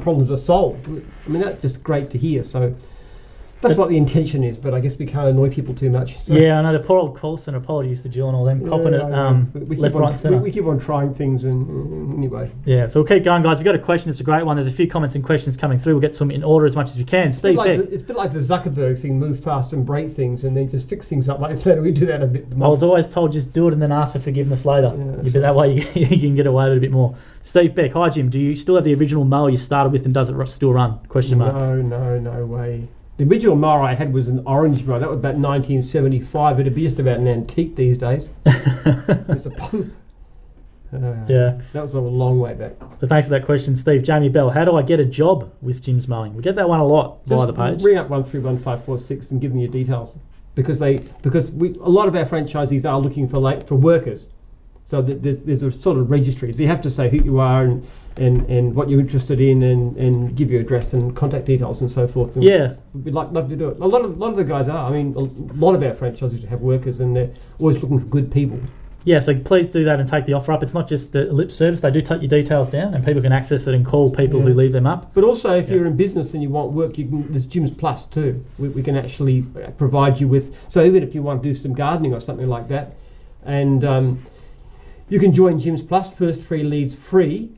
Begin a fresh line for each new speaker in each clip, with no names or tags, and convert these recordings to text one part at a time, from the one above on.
problems are solved. I mean, that's just great to hear. So that's what the intention is, but I guess we can't annoy people too much. So.
Yeah, I know, the poor old call centre, apologies to Jill and all them, copping it left, right and centre.
We keep on trying things, and anyway.
Yeah, so we'll keep going, guys. If you've got a question, it's a great one. There's a few comments and questions coming through. We'll get some in order as much as we can. Steve Beck.
It's a bit like the Zuckerberg thing, move fast and break things, and then just fix things up later. We do that a bit more.
I was always told just do it and then ask for forgiveness later. Yeah, that way you can get away with it a bit more. Steve Beck, hi Jim, do you still have the original mower you started with and does it still run? Question mark.
No way. The original mower I had was an orange mower. That was about 1975. It'd be just about an antique these days. It's a Pope.
Yeah.
That was a long way back.
But thanks for that question, Steve. Jamie Bell, how do I get a job with Jim's Mowing? We get that one a lot via the page.
Ring up 131546 and give them your details. Because a lot of our franchisees are looking for workers. So there's a sort of registry. So you have to say who you are and what you're interested in and give your address and contact details and so forth. And we'd love to do it. A lot of the guys are. I mean, a lot of our franchises have workers and they're always looking for good people.
Yeah, so please do that and take the offer up. It's not just the lip service. They do take your details down and people can access it and call people who leave them up.
But also if you're in business and you want work, there's Gyms Plus too. We can actually provide you with, so even if you want to do some gardening or something like that, and you can join Gyms Plus, first 3 leads free,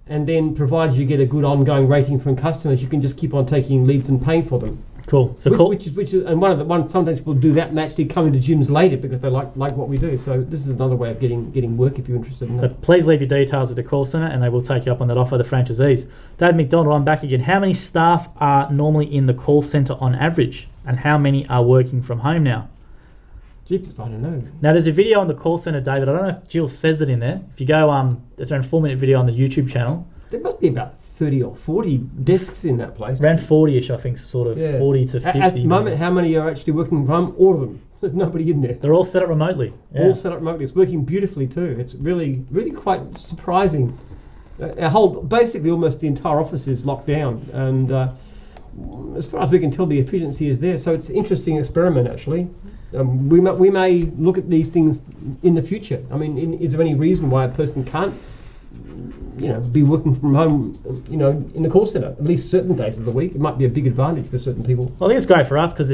and then provided you get a good ongoing rating from customers, you can just keep on taking leads and paying for them.
Cool. So
which is and sometimes people do that and actually come into gyms later because they like what we do. So this is another way of getting work if you're interested in that.
But please leave your details with the call centre and they will take you up on that offer, the franchisees. Dave McDonald, I'm back again. How many staff are normally in the call centre on average, and how many are working from home now?
Jeepers, I don't know.
Now there's a video on the call centre, David. I don't know if Jill says it in there. If you go, it's around a 4-minute video on the YouTube channel.
There must be about 30 or 40 desks in that place.
Around 40-ish, I think, 40 to 50.
At the moment, how many are actually working from home? All of them. There's nobody in there.
They're all set up remotely. Yeah.
All set up remotely. It's working beautifully too. It's really, really quite surprising. Basically almost the entire office is locked down, and as far as we can tell, the efficiency is there. So it's an interesting experiment, actually. We may look at these things in the future. I mean, is there any reason why a person can't, be working from home, in the call centre, at least certain days of the week? It might be a big advantage for certain people.
Well, I think it's great for us because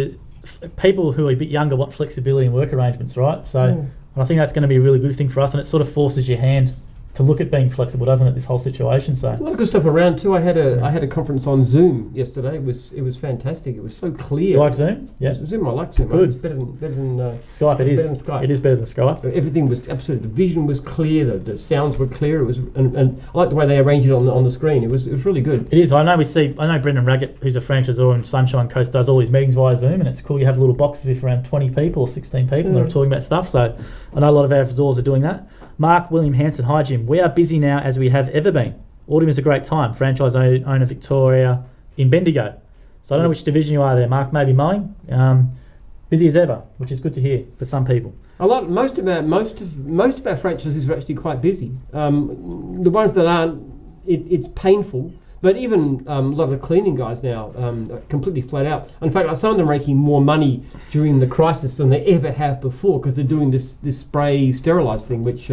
people who are a bit younger want flexibility in work arrangements, right? So and I think that's going to be a really good thing for us, and it sort of forces your hand to look at being flexible, doesn't it, this whole situation? So
a lot of good stuff around too. I had a conference on Zoom yesterday. It was fantastic. It was so clear.
You like Zoom?
Yeah. Zoom, I like Zoom.
Good.
It's better than
Skype. It is.
Skype.
It is better than Skype.
Everything was absolutely. The vision was clear. The sounds were clear. It was, and I like the way they arranged it on the screen. It was really good.
It is. I know Brendan Raggett, who's a franchisor in Sunshine Coast, does all his meetings via Zoom, and it's cool. You have a little box with around 20 people or 16 people that are talking about stuff. So I know a lot of our franchisors are doing that. Mark William Hanson, hi Jim. We are busy now as we have ever been. Autumn is a great time. Franchise owner Victoria in Bendigo. So I don't know which division you are there, Mark. Maybe Mowing. Busy as ever, which is good to hear for some people.
Most of our franchises are actually quite busy. The ones that aren't, it's painful. But even a lot of the cleaning guys now are completely flat out. In fact, some of them are making more money during the crisis than they ever have before because they're doing this spray sterilise thing, which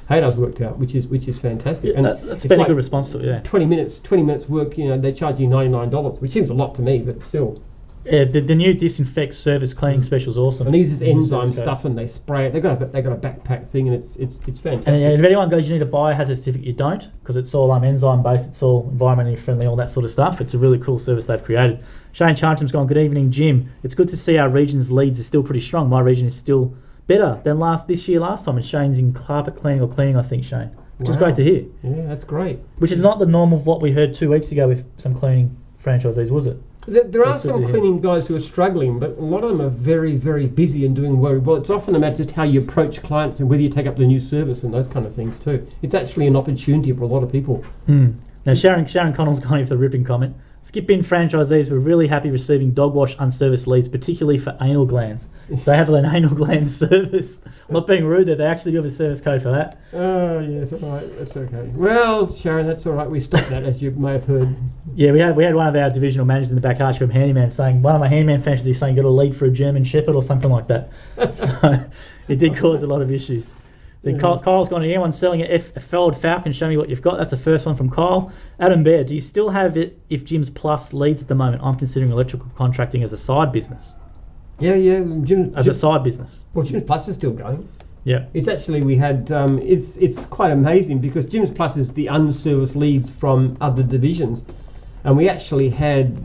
Haydar's worked out, which is fantastic.
Yeah, that's been a good response to it. Yeah,
20 minutes work. They're charging $99, which seems a lot to me, but still.
Yeah, the new disinfect service cleaning special is awesome.
And these enzyme stuff, and they spray it. They've got a backpack thing, and it's fantastic.
And if anyone goes, you need to buy a hazard certificate, you don't, because it's all enzyme based. It's all environmentally friendly, all that sort of stuff. It's a really cool service they've created. Shane Charntram's gone. Good evening, Jim. It's good to see our region's leads are still pretty strong. My region is still better than this year last time. And Shane's in carpet cleaning, I think, Shane, which is great to hear.
Yeah, that's great.
Which is not the norm of what we heard 2 weeks ago with some cleaning franchisees, was it?
There are some cleaning guys who are struggling, but a lot of them are very, very busy and doing very well. It's often about just how you approach clients and whether you take up the new service and those kind of things too. It's actually an opportunity for a lot of people.
Now, Sharon Connell's gone in for the ripping comment. Skip in franchisees were really happy receiving dog wash unserviced leads, particularly for anal glands. So they have an anal gland service. I'm not being rude there, they actually do have a service code for that.
Oh, yes, all right, that's okay. Well, Sharon, that's all right. We stopped that, as you may have heard.
Yeah, we had one of our divisional managers in the back arch from Handyman saying, one of my Handyman franchisees saying got a lead for a German Shepherd or something like that. So it did cause a lot of issues. Then Kyle's gone, anyone selling a Ford Falcon, show me what you've got. That's the first one from Kyle. Adam Bear, do you still have it if Jim's Plus leads at the moment? I'm considering electrical contracting as a side business.
Yeah.
A side business.
Well, Jim's Plus is still going.
Yeah.
It's actually, we had, it's quite amazing because Jim's Plus is the unserviced leads from other divisions. And we actually had,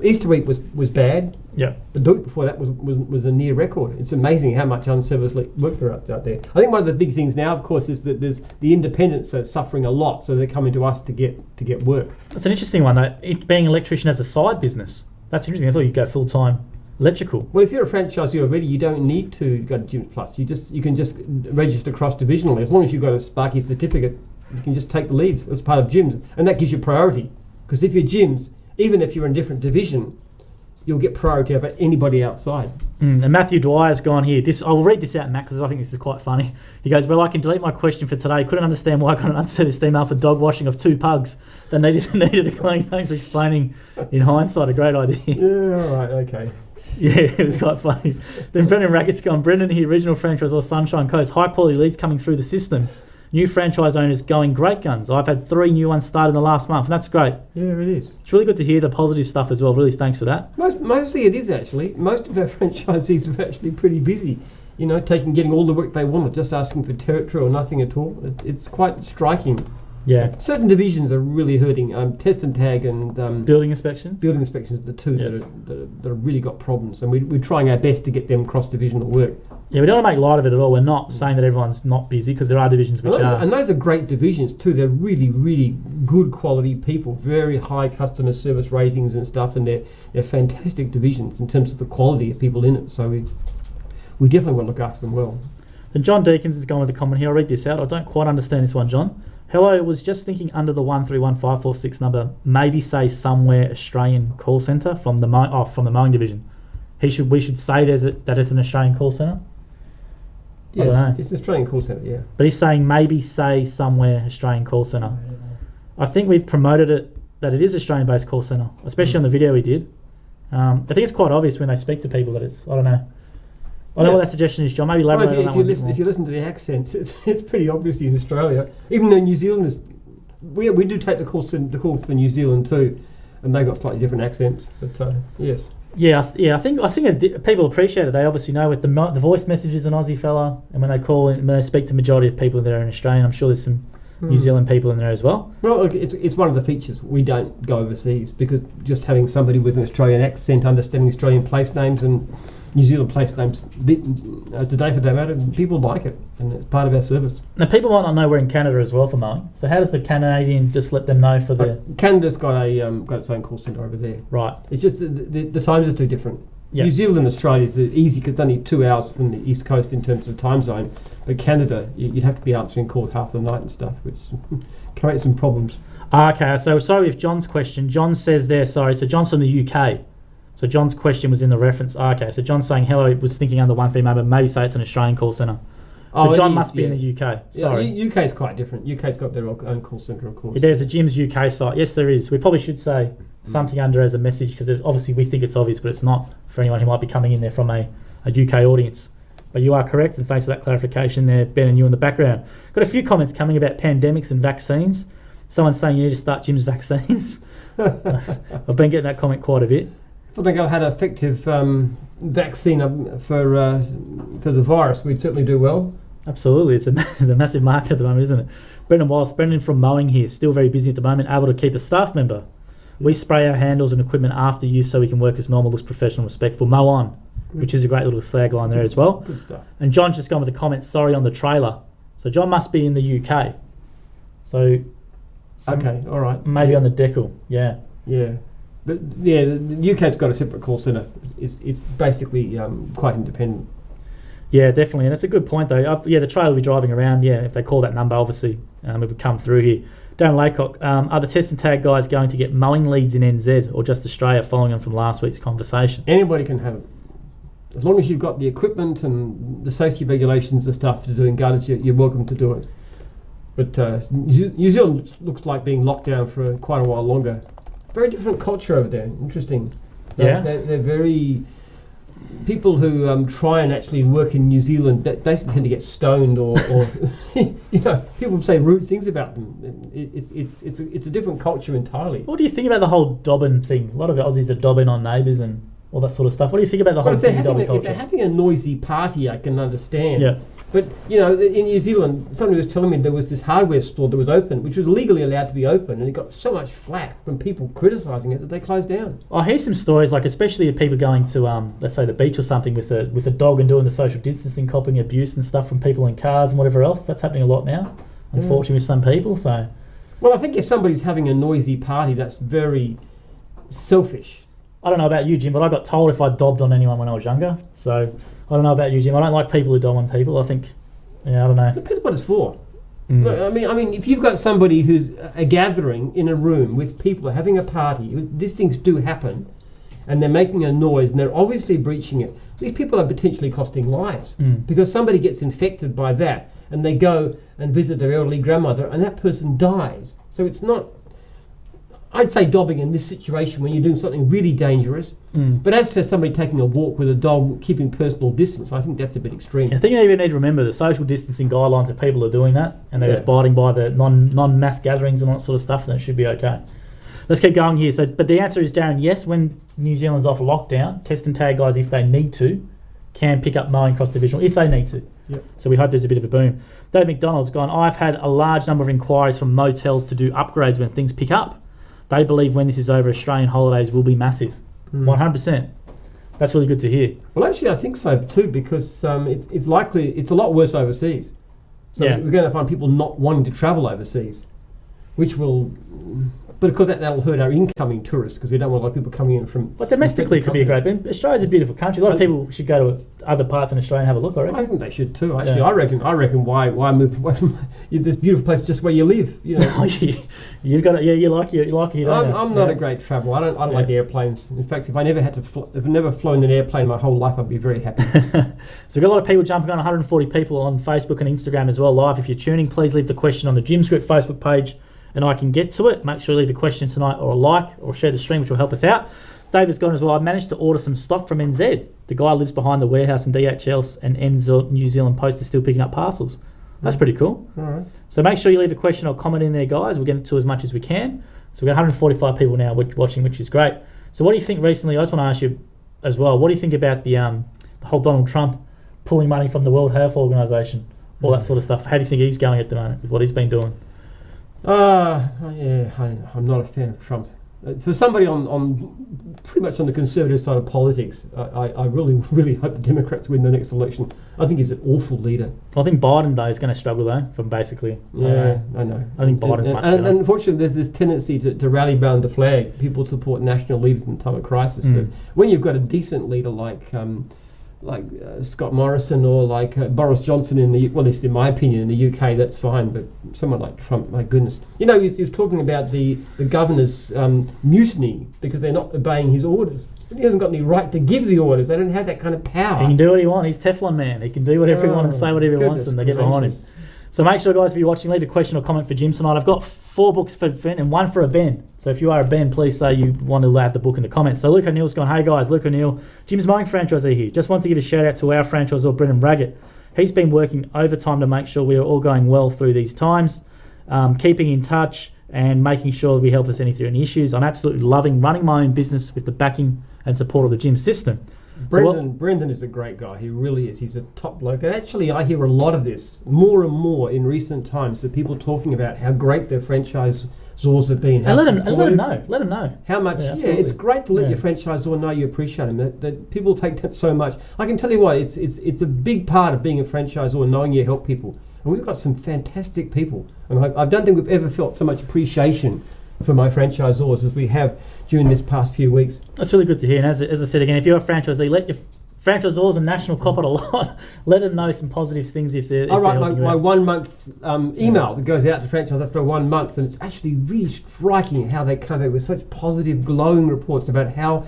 Easter week was bad.
Yeah.
But the week before that was a near record. It's amazing how much unserviced work there out there. I think one of the big things now, of course, is that there's the independents are suffering a lot, so they're coming to us to get work.
That's an interesting one, though. It being an electrician as a side business. That's interesting. I thought you'd go full-time electrical.
Well, if you're a franchisee already, you don't need to go to Jim's Plus. You can just register cross-divisionally. As long as you've got a Sparky certificate, you can just take the leads as part of Jim's, and that gives you priority. Because if you're Jim's, even if you're in a different division, you'll get priority over anybody outside.
And Matthew Dwyer's gone here. I'll read this out, Matt, because I think this is quite funny. He goes, well, I can delete my question for today. Couldn't understand why I got an unserviced email for dog washing of 2 pugs that needed a clean. Thanks for explaining in hindsight. A great idea.
Yeah, all right, okay.
Yeah, it was quite funny. Then Brendan Rackett's gone, Brendan here, regional franchisor Sunshine Coast. High quality leads coming through the system. New franchise owners going great guns. I've had 3 new ones started in the last month, and that's great.
Yeah, it is.
It's really good to hear the positive stuff as well. Really, thanks for that.
Mostly it is actually. Most of our franchisees are actually pretty busy. You know, getting all the work they want, just asking for territory or nothing at all. It's quite striking.
Yeah.
Certain divisions are really hurting. Test and tag and
building inspections.
Building inspections are the two that have really got problems, and we're trying our best to get them cross-divisional work.
Yeah, we don't want to make light of it at all. We're not saying that everyone's not busy because there are divisions which are.
And those are great divisions too. They're really, really good quality people, very high customer service ratings and stuff, and they're fantastic divisions in terms of the quality of people in it. So we definitely want to look after them well.
Then John Deakins is going with a comment here. I'll read this out. I don't quite understand this one, John. Hello, was just thinking under the 131546 number, maybe say somewhere Australian call centre from the Mowing division. We should say that it's an Australian call centre.
Yes, it's an Australian call centre, yeah.
But he's saying maybe say somewhere Australian call centre. I think we've promoted it that it is Australian-based call centre, especially on the video we did. I think it's quite obvious when they speak to people that it's, I don't know. I don't know what that suggestion is, John. Maybe elaborate on that one.
If you listen to the accents, it's pretty obvious in Australia. Even though New Zealanders, we do take the call for New Zealand too, and they've got slightly different accents. But yes.
Yeah. I think people appreciate it. They obviously know with the voice messages an Aussie fella, and when they call in, when they speak to the majority of people that are in Australia, I'm sure there's some New Zealand people in there as well.
Well, look, it's one of the features. We don't go overseas because just having somebody with an Australian accent, understanding Australian place names and New Zealand place names today for day matter, people like it, and it's part of our service.
Now, people might not know we're in Canada as well for mowing. So how does the Canadian just let them know for the...
Canada's got its own call centre over there.
Right.
It's just the times are too different.
Yep.
New Zealand and Australia is easy because it's only 2 hours from the East Coast in terms of time zone. But Canada, you'd have to be answering calls half the night and stuff, which creates some problems.
Okay, so sorry if John's question. John says there, sorry, so John's from the UK. So John's question was in the reference. Okay, so John's saying, hello, he was thinking under 1 but maybe say it's an Australian call centre. So John must be in the UK. Sorry.
Yeah, UK is quite different. UK's got their own call centre, of course.
There's a Jim's UK site. Yes, there is. We probably should say something under as a message because obviously we think it's obvious, but it's not for anyone who might be coming in there from a UK audience. But you are correct, and thanks for that clarification there, Ben and you in the background. Got a few comments coming about pandemics and vaccines. Someone's saying you need to start Jim's vaccines. I've been getting that comment quite a bit.
If I think I had an effective vaccine for the virus, we'd certainly do well.
Absolutely. It's a massive market at the moment, isn't it? Brendan Wallace, Brendan from Mowing here, still very busy at the moment, able to keep a staff member. We spray our handles and equipment after use so we can work as normal, looks professional, respectful. Mow on, which is a great little slag line there as well.
Good stuff.
And John's just gone with a comment, sorry, on the trailer. So John must be in the UK. So
okay, all right.
Maybe on the decal, yeah.
Yeah. But yeah, the UK's got a separate call centre. It's basically quite independent.
Yeah, definitely, and it's a good point though. The trailer will be driving around. Yeah, if they call that number, obviously it would come through here. Darren Laycock, are the test and tag guys going to get mowing leads in NZ or just Australia, following on from last week's conversation?
Anybody can have it, as long as you've got the equipment and the safety regulations and stuff to do in gutters. You're welcome to do it. But New Zealand looks like being locked down for quite a while longer. Very different culture over there. Interesting. They're very people who try and actually work in New Zealand basically tend to get stoned or people say rude things about them. It's a different culture entirely.
What do you think about the whole dobbing thing? A lot of Aussies are dobbing on neighbours and all that sort of stuff. What do you think about the whole dobbing culture?
If they're having a noisy party, I can understand.
Yeah.
But, in New Zealand, somebody was telling me there was this hardware store that was open, which was legally allowed to be open, and it got so much flack from people criticising it that they closed down.
I hear some stories, like especially of people going to, let's say, the beach or something with a dog and doing the social distancing, copping abuse and stuff from people in cars and whatever else. That's happening a lot now, unfortunately, with some people. So,
well, I think if somebody's having a noisy party, that's very selfish.
I don't know about you, Jim, but I got told if I dobbed on anyone when I was younger. So I don't know about you, Jim. I don't like people who dob on people. I think, I don't know.
Depends what it's for. Look, I mean, if you've got somebody who's a gathering in a room with people having a party, these things do happen, and they're making a noise and they're obviously breaching it. These people are potentially costing lives because somebody gets infected by that and they go and visit their elderly grandmother and that person dies. So it's not... I'd say dobbing in this situation when you're doing something really dangerous. But as to somebody taking a walk with a dog, keeping personal distance, I think that's a bit extreme.
Yeah, I think you even need to remember the social distancing guidelines if people are doing that and they're just abiding by the non-mass gatherings and all that sort of stuff, then it should be okay. Let's keep going here. So, but the answer is, Darren, yes, when New Zealand's off lockdown, test and tag guys, if they need to, can pick up mowing cross-divisional if they need to.
Yep.
So we hope there's a bit of a boom. Dave McDonald's gone, I've had a large number of inquiries from motels to do upgrades when things pick up. They believe when this is over, Australian holidays will be massive. 100%. That's really good to hear.
Well, actually, I think so too, because it's likely it's a lot worse overseas. So we're going to find people not wanting to travel overseas, which will... But of course, that'll hurt our incoming tourists because we don't want a lot of people coming in from...
But domestically, it could be a great boom. Australia's a beautiful country. A lot of people should go to other parts in Australia and have a look, I reckon.
I think they should too, actually. Yeah. I reckon why move... This beautiful place just where you live,
You've got it. Yeah, you like it, don't you?
I'm not a great traveller. I don't like airplanes. In fact, if I never had to... if I've never flown an airplane my whole life, I'd be very happy.
So we've got a lot of people jumping on, 140 people on Facebook and Instagram as well live. If you're tuning, please leave the question on the Jim Script Facebook page and I can get to it. Make sure you leave a question tonight or a like or share the stream, which will help us out. David's gone as well. I've managed to order some stock from NZ. The guy lives behind the warehouse and DHL and New Zealand Post is still picking up parcels. That's pretty cool.
All right.
So make sure you leave a question or comment in there, guys. We'll get to as much as we can. So we've got 145 people now watching, which is great. So what do you think recently? I just want to ask you as well, what do you think about the whole Donald Trump pulling money from the World Health Organization, all that sort of stuff? How do you think he's going at the moment with what he's been doing?
I'm not a fan of Trump. For somebody on pretty much on the conservative side of politics, I really, really hope the Democrats win the next election. I think he's an awful leader.
I think Biden, though, is going to struggle, though, from basically...
I know.
I think Biden's much better.
And unfortunately, there's this tendency to rally round the flag. People support national leaders in time of crisis. But when you've got a decent leader like Scott Morrison or like Boris Johnson at least in my opinion, in the UK, that's fine. But someone like Trump, my goodness. He was talking about the governors mutiny because they're not obeying his orders. He hasn't got any right to give the orders. They don't have that kind of power.
He can do what he wants. He's Teflon man. He can do whatever he wants and say whatever he wants and they get behind him. So make sure, guys, if you're watching, leave a question or comment for Jim tonight. I've got 4 books for Finn and 1 for a Ben. So if you are a Ben, please say you want to have the book in the comments. So Luke O'Neill's gone, hey guys, Luke O'Neill, Jim's Mowing franchisee here. Just want to give a shout out to our franchisor, Brendan Raggett. He's been working overtime to make sure we are all going well through these times, keeping in touch and making sure we help us through any issues. I'm absolutely loving running my own business with the backing and support of the gym system.
Brendan is a great guy. He really is. He's a top bloke. And actually, I hear a lot of this more and more in recent times. The people talking about how great their franchisors have been.
And let them know. Let them know.
How much? Yeah, it's great to let your franchisor know you appreciate him. That people take that so much. I can tell you what. It's a big part of being a franchisor, knowing you help people. And we've got some fantastic people. And I don't think we've ever felt so much appreciation for my franchisors as we have during this past few weeks.
That's really good to hear. And as I said again, if you're a franchisee, let your franchisors and national cop it a lot. Let them know some positive things if they're.
I write my 1 month email that goes out to franchise after 1 month, and it's actually really striking how they come out with such positive, glowing reports about how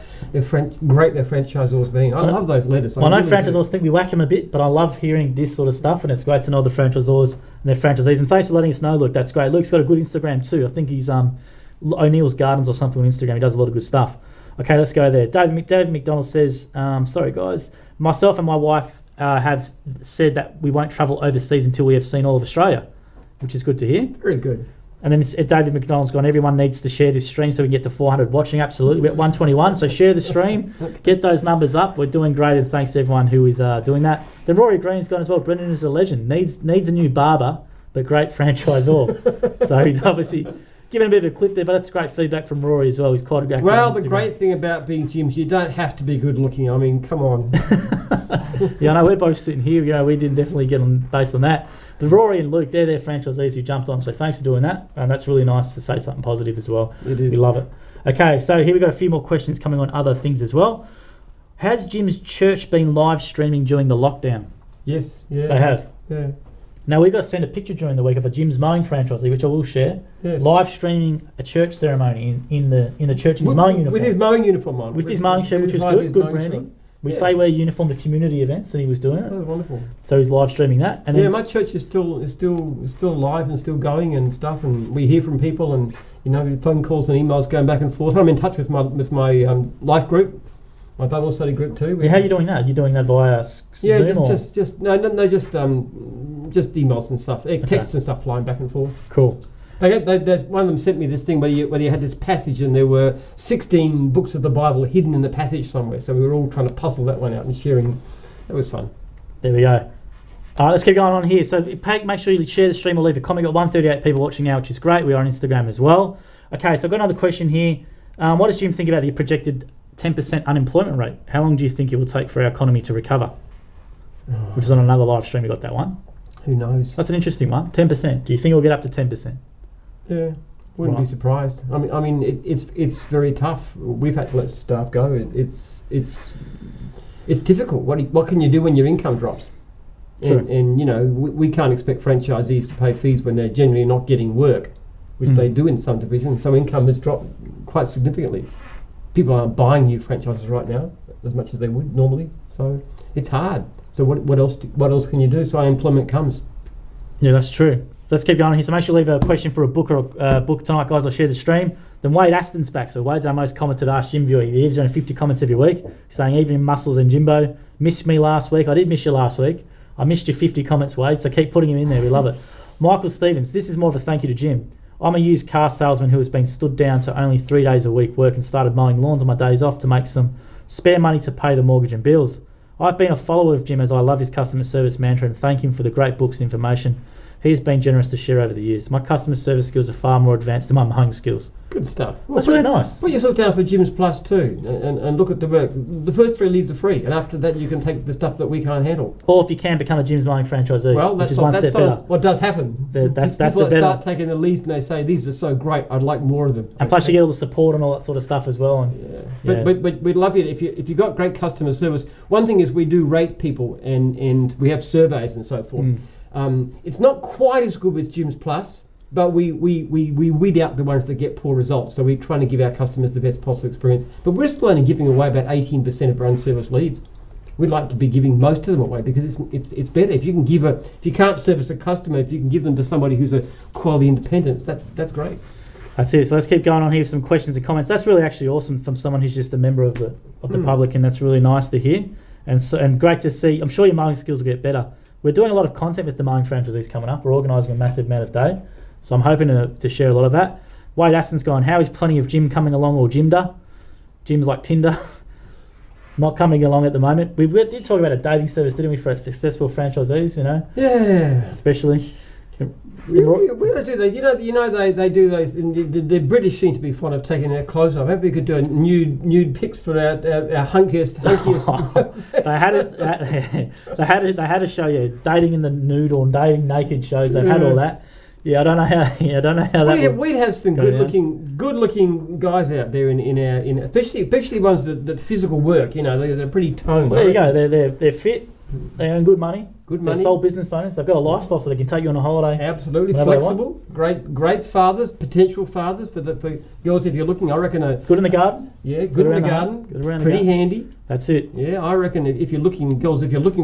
great their franchisors been. I love those letters.
I know franchisors think we whack them a bit, but I love hearing this sort of stuff, and it's great to know the franchisors and their franchisees. And thanks for letting us know, Luke. That's great. Luke's got a good Instagram too. I think he's O'Neill's Gardens or something on Instagram. He does a lot of good stuff. Okay, let's go there. David McDonald says, sorry guys, myself and my wife have said that we won't travel overseas until we have seen all of Australia, which is good to hear.
Very good.
And then David McDonald's gone, everyone needs to share this stream so we can get to 400 watching. Absolutely. We're at 121, so share the stream. Get those numbers up. We're doing great, and thanks to everyone who is doing that. Then Rory Green's gone as well. Brendan is a legend. Needs a new barber, but great franchisor. So he's obviously giving a bit of a clip there, but that's great feedback from Rory as well. He's quite a great.
Well, the great thing about being gyms, you don't have to be good looking. I mean, come on.
Yeah, I know we're both sitting here. You know, we didn't definitely get on based on that. But Rory and Luke, they're their franchisees who jumped on. So thanks for doing that, and that's really nice to say something positive as well.
It is.
We love it. Okay, so here we got a few more questions coming on other things as well. Has Jim's church been live streaming during the lockdown?
Yes. Yeah.
They have.
Yeah.
Now we got to send a picture during the week of a Jim's Mowing franchisee, which I will share.
Yes.
Live streaming a church ceremony in the church in his mowing uniform.
With his mowing uniform on.
With his mowing shirt, which was good branding. We say wear uniform to community events, and he was doing it.
That was wonderful.
So he's live streaming that. And
yeah, my church is still alive and still going and stuff, and we hear from people, and phone calls and emails going back and forth. I'm in touch with my life group, my Bible study group too.
Yeah, how are you doing that? You're doing that via Zoom or?
just emails and stuff, texts and stuff flying back and forth.
Cool.
One of them sent me this thing where you had this passage and there were 16 books of the Bible hidden in the passage somewhere. So we were all trying to puzzle that one out and sharing. That was fun.
There we go. Let's keep going on here. So make sure you share the stream or leave a comment. We've got 138 people watching now, which is great. We are on Instagram as well. Okay, so I've got another question here. What does Jim think about the projected 10% unemployment rate? How long do you think it will take for our economy to recover? Which is on another live stream. We got that one.
Who knows?
That's an interesting one. 10%. Do you think it will get up to 10%?
Yeah, wouldn't be surprised. I mean, it's very tough. We've had to let staff go. It's difficult. What can you do when your income drops?
Sure.
And we can't expect franchisees to pay fees when they're generally not getting work, which they do in some divisions. So income has dropped quite significantly. People aren't buying new franchises right now as much as they would normally. So it's hard. So what else can you do? So unemployment comes. Yeah,
that's true. Let's keep going here. So make sure you leave a question for a book or a book tonight, guys. I'll share the stream. Then Wade Aston's back. So Wade's our most commented Ask Jim viewer. He leaves around 50 comments every week saying, even in Muscles and Jimbo, missed me last week. I did miss you last week. I missed your 50 comments, Wade. So keep putting him in there. We love it. Michael Stevens, this is more of a thank you to Jim. I'm a used car salesman who has been stood down to only 3 days a week work and started mowing lawns on my days off to make some spare money to pay the mortgage and bills. I've been a follower of Jim as I love his customer service mantra and thank him for the great books and information he has been generous to share over the years. My customer service skills are far more advanced than my mowing skills.
Good stuff.
Well, that's really nice.
Put yourself down for Jim's Plus too and look at the work. The first 3 leads are free, and after that you can take the stuff that we can't handle.
Or if you can, become a Jim's Mowing franchisee,
well,
which is one step better.
What does happen.
That's
People
the better.
start taking the leads and they say, these are so great, I'd like more of them.
And plus you get all the support and all that sort of stuff as well. And
But we'd love you if you've got great customer service. One thing is we do rate people and we have surveys and so forth. It's not quite as good with Jim's Plus, but we weed out the ones that get poor results. So we're trying to give our customers the best possible experience. But we're still only giving away about 18% of our unserviced leads. We'd like to be giving most of them away because it's better. If you can't service a customer, if you can give them to somebody who's a quality independent, that's great.
That's it. So let's keep going on here with some questions and comments. That's really actually awesome from someone who's just a member of the public, and that's really nice to hear. And great to see. I'm sure your mowing skills will get better. We're doing a lot of content with the mowing franchisees coming up. We're organising a massive amount of day. So I'm hoping to share a lot of that. Wade Aston's gone, how is plenty of Jim coming along or Jimda? Jim's like Tinder. Not coming along at the moment. We did talk about a dating service, didn't we, for successful franchisees,
Yeah.
Especially.
We ought to do that. You know they do those. The British seem to be fond of taking their clothes off. Maybe we could do a nude pics for our hunkiest.
They had a show, dating in the nude or dating naked shows. They've had all that. Yeah, I don't know how that.
We'd have some good looking guys out there in especially ones that physical work. They're pretty toned.
Well, there you go. They're fit. They earn good money. They're sole business owners. They've got a lifestyle, so they can take you on a holiday.
Absolutely flexible. Great fathers, potential fathers for girls if you're looking. I reckon
good in the garden.
Yeah, good in the garden.
Good around
pretty
the garden.
handy.
That's it.
Yeah, I reckon if you're looking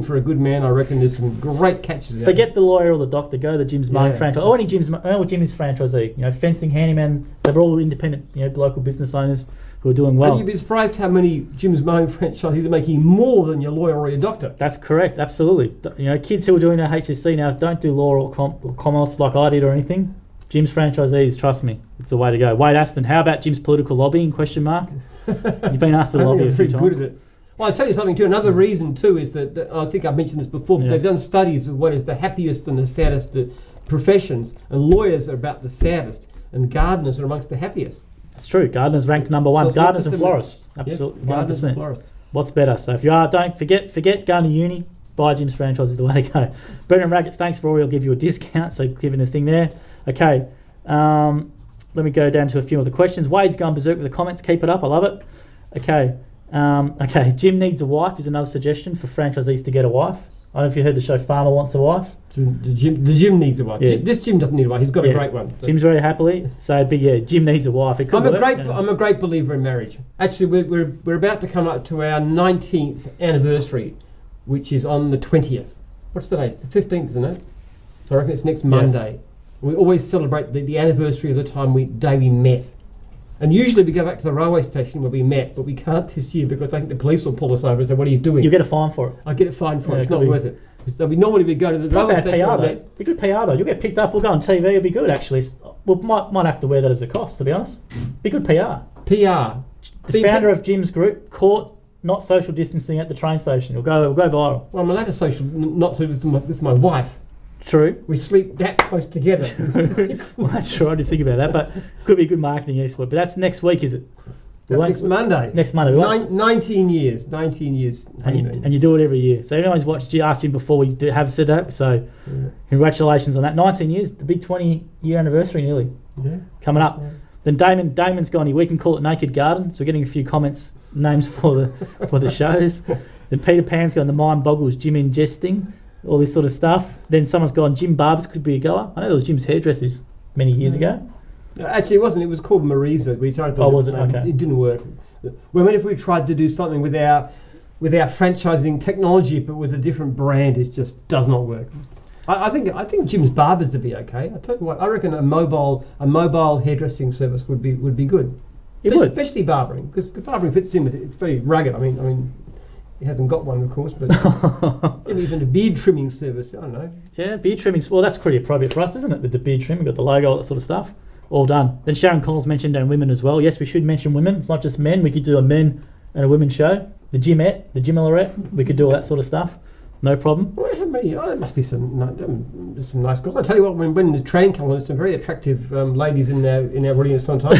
for a good man, I reckon there's some great catches.
Forget the lawyer or the doctor. Go to the Jim's Mowing franchise. Or any Jim's franchisee. Fencing, handyman, So they're all independent, local business owners who are doing well.
And you'd be surprised how many Jim's Mowing franchisees are making more than your lawyer or your doctor.
That's correct, absolutely. Kids who are doing their HSC now don't do law or commerce like I did or anything. Jim's franchisees, trust me, it's the way to go. Wade Aston, how about Jim's political lobbying? Question mark. You've been asked to lobby a few times.
Good at it. Well, I'll tell you something too. Another reason too is that I think I've mentioned this before, but they've done studies of what is the happiest and the saddest professions, and lawyers are about the saddest, and gardeners are amongst the happiest.
That's true. Gardeners ranked number one.
So
gardeners and florists, absolutely, 100%.
Gardeners and florists.
What's better? So if you are, don't forget going to uni. Buy Jim's franchise is the way to go. Brendan Raggett, thanks for all. We'll give you a discount, so giving a thing there. Okay, let me go down to a few of the questions. Wade's going berserk with the comments. Keep it up. I love it. Okay. Jim needs a wife is another suggestion for franchisees to get a wife. I don't know if you heard the show Farmer Wants a Wife.
The Jim needs a wife.
Yeah.
This Jim doesn't need a wife. He's got a great one.
Jim's very happily. So, but Jim needs a wife.
I'm a great believer in marriage. Actually, we're about to come up to our 19th anniversary, which is on the 20th. What's the date? It's the 15th, isn't it? So I reckon it's next Monday. Yes. We always celebrate the anniversary of the day we met. And usually we go back to the railway station where we met, but we can't this year because I think the police will pull us over and say, what are you doing?
You'll get a fine for it.
I'll get a fine for it. It's not worth it. So we normally go to the railway station.
PR, though. Be good PR though. You'll get picked up. We'll go on TV. It'll be good actually. We might have to wear that as a cost, to be honest. Be good PR.
PR.
The founder of Jim's group caught not social distancing at the train station. It'll go viral.
Well, I'm allowed to social, not to with my wife.
True.
We sleep that close together.
Well, that's true. I didn't think about that, but could be good marketing exploit. But that's next week, is it?
Next Monday.
Next Monday.
19 years. 19 years.
And you do it every year. So everyone's watched you, asked him before we have said that. So congratulations on that. 19 years, the big 20-year anniversary nearly.
Yeah.
Coming up. Then Damon's gone here. We can call it Naked Garden. So we're getting a few names for the shows. Then Peter Pan's gone, the mind boggles, Jim ingesting, all this sort of stuff. Then someone's gone, Jim Barbers could be a goer. I know there was Jim's hairdressers many years ago.
Actually, it wasn't. It was called Marisa. We tried to.
Oh, was it? Okay.
It didn't work. Well, if we tried to do something with our franchising technology, but with a different brand, it just does not work. I think Jim's Barbers would be okay. I tell you what, I reckon a mobile hairdressing service would be good.
It would,
especially barbering, because barbering fits in with it. It's very rugged. I mean. He hasn't got one, of course, but even a beard trimming service, I don't know.
Yeah, beard trimming. Well, that's pretty appropriate for us, isn't it? With the beard trim, we've got the logo, all that sort of stuff. All done. Then Sharon Collins mentioned women as well. Yes, we should mention women. It's not just men. We could do a men and a women's show. The Gymette, the Gymillerette. We could do all that sort of stuff. No problem.
Well, how many? There must be some nice guys. I tell you what, when the train comes, there's some very attractive ladies in our audience sometimes.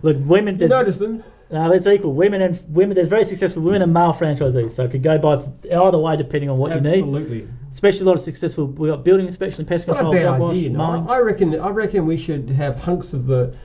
Look, women.
You notice them?
No, it's equal. Women. There's very successful women and male franchisees, so it could go by either way depending on what you need. Absolutely. Especially a lot of successful. We've got building inspection, pest control, dog wash, mowing.
I reckon we should have hunks of the.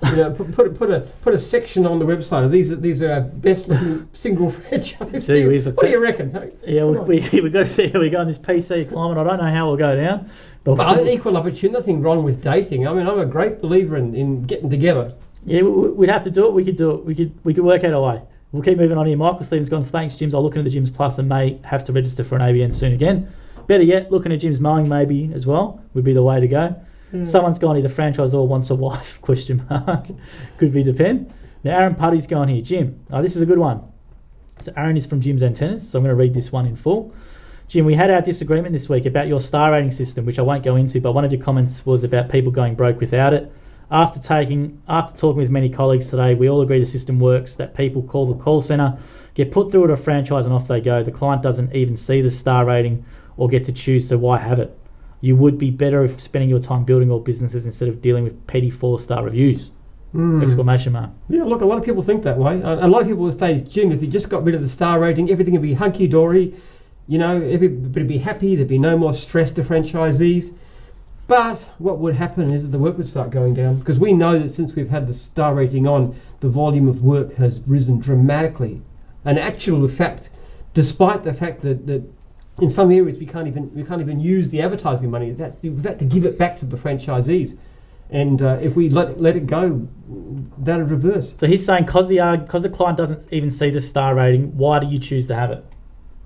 Put a section on the website. These are our best looking single franchisees. What do you reckon?
Yeah, we've got to see how we go in this PC climate. I don't know how we'll go down.
But equal opportunity. Nothing wrong with dating. I mean, I'm a great believer in getting together.
Yeah, we'd have to do it. We could do it. We could work out a way. We'll keep moving on here. Michael Stevens gone, thanks, Gyms. I'll look into the Gyms Plus and may have to register for an ABN soon again. Better yet, looking at Gyms Mowing maybe as well would be the way to go. Someone's gone here, the franchisor wants a wife, question mark. Could be depend. Now, Aaron Putty's gone here. Jim, this is a good one. So Aaron is from Jim's Antennas, so I'm going to read this one in full. Jim, we had our disagreement this week about your star rating system, which I won't go into, but one of your comments was about people going broke without it. After talking with many colleagues today, we all agree the system works, that people call the call centre, get put through to a franchise and off they go. The client doesn't even see the star rating or get to choose, so why have it? You would be better if spending your time building all businesses instead of dealing with petty 4-star reviews. Exclamation mark.
Yeah, look, a lot of people think that way. A lot of people will say, Jim, if you just got rid of the star rating, everything would be hunky-dory. Everybody would be happy. There'd be no more stress to franchisees. But what would happen is that the work would start going down, because we know that since we've had the star rating on, the volume of work has risen dramatically. An actual fact, despite the fact that in some areas we can't even use the advertising money. We've had to give it back to the franchisees, and if we let it go, that'll reverse.
So he's saying because the client doesn't even see the star rating, why do you choose to have it?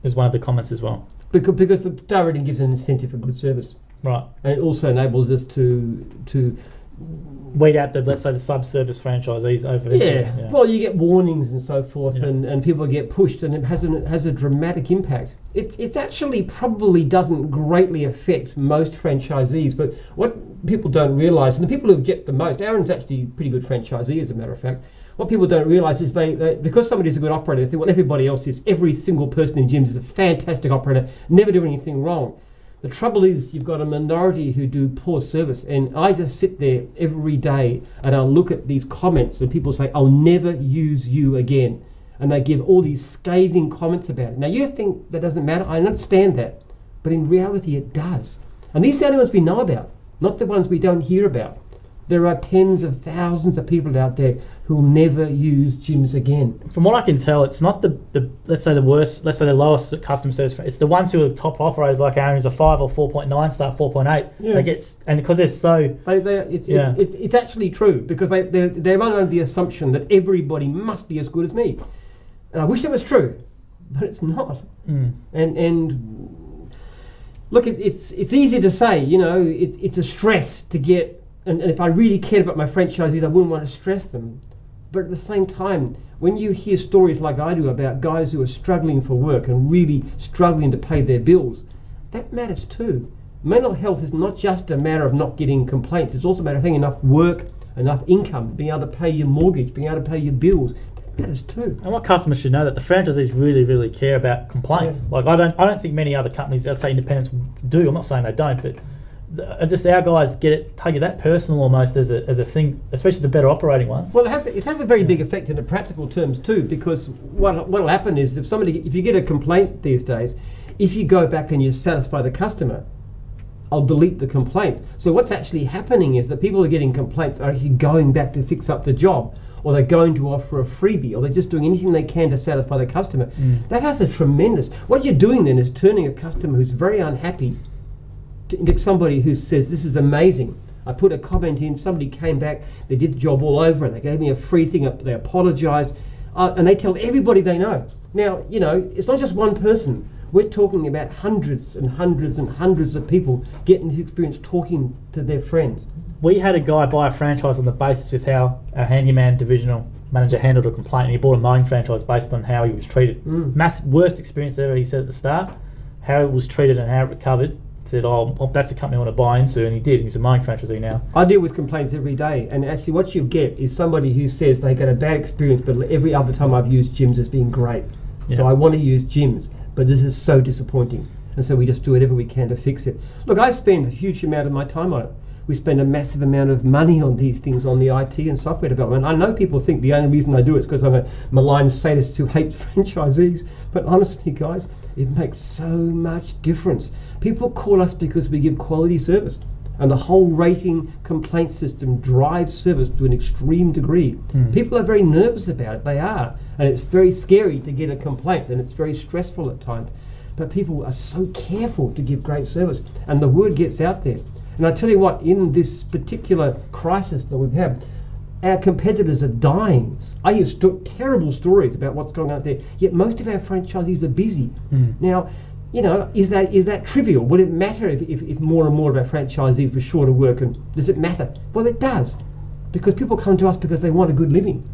Is one of the comments as well.
Because the star rating gives an incentive for good service.
Right.
And it also enables us to
weed out the, let's say, the subservice franchisees over there.
Yeah. Well, you get warnings and so forth, and people get pushed, and it has a dramatic impact. It's actually probably doesn't greatly affect most franchisees, but what people don't realise, and the people who get the most, Aaron's actually a pretty good franchisee, as a matter of fact. What people don't realise is they because somebody's a good operator, they think, well, everybody else is. Every single person in gyms is a fantastic operator, never do anything wrong. The trouble is you've got a minority who do poor service, and I just sit there every day and I'll look at these comments and people say, I'll never use you again. And they give all these scathing comments about it. Now you think that doesn't matter, I understand that, but in reality it does. And these are the only ones we know about, not the ones we don't hear about. There are tens of thousands of people out there who'll never use gyms again.
From what I can tell, it's not the let's say the worst, let's say the lowest customer service. It's the ones who are top operators like Aaron, who's a 5 or 4.9 star, 4.8.
Yeah.
They get, and because they're so...
It's actually true, because they run under the assumption that everybody must be as good as me. And I wish it was true, but it's not. And look, it's easy to say, it's a stress to get. And if I really cared about my franchisees, I wouldn't want to stress them. But at the same time, when you hear stories like I do about guys who are struggling for work and really struggling to pay their bills, that matters too. Mental health is not just a matter of not getting complaints. It's also a matter of having enough work, enough income, being able to pay your mortgage, being able to pay your bills. That matters too.
And what customers should know that the franchisees really, really care about complaints.
Yeah.
Like I don't think many other companies, I'd say independents do. I'm not saying they don't, but just our guys take it that personal almost as a thing, especially the better operating ones.
Well, it has a very big effect in the practical terms too, because what'll happen is if you get a complaint these days, if you go back and you satisfy the customer, I'll delete the complaint. So what's actually happening is that people who are getting complaints are actually going back to fix up the job, or they're going to offer a freebie, or they're just doing anything they can to satisfy the customer. That has a tremendous... What you're doing then is turning a customer who's very unhappy to get somebody who says, this is amazing. I put a comment in, somebody came back, they did the job all over, and they gave me a free thing, they apologised, and they tell everybody they know. Now, it's not just one person. We're talking about hundreds and hundreds and hundreds of people getting this experience talking to their friends.
We had a guy buy a franchise on the basis with how our handyman divisional manager handled a complaint, and he bought a mowing franchise based on how he was treated. Worst experience ever, he said at the start, how it was treated and how it recovered. Said, that's a company I want to buy into, and he did. He's a mowing franchisee now. I
deal with complaints every day, and actually what you get is somebody who says they got a bad experience, but every other time I've used gyms has been great. Yeah. So I want to use gyms, but this is so disappointing. And so we just do whatever we can to fix it. Look, I spend a huge amount of my time on it. We spend a massive amount of money on these things, on the IT and software development. I know people think the only reason I do it is because I'm a malign sadist who hates franchisees, but honestly, guys, it makes so much difference. People call us because we give quality service, and the whole rating complaint system drives service to an extreme degree. People are very nervous about it, they are, and it's very scary to get a complaint, and it's very stressful at times. But people are so careful to give great service, and the word gets out there. And I tell you what, in this particular crisis that we've had, our competitors are dying. I hear terrible stories about what's going on out there, yet most of our franchisees are busy. Now, is that trivial? Would it matter if more and more of our franchisees were short of work? And does it matter? Well, it does, because people come to us because they want a good living.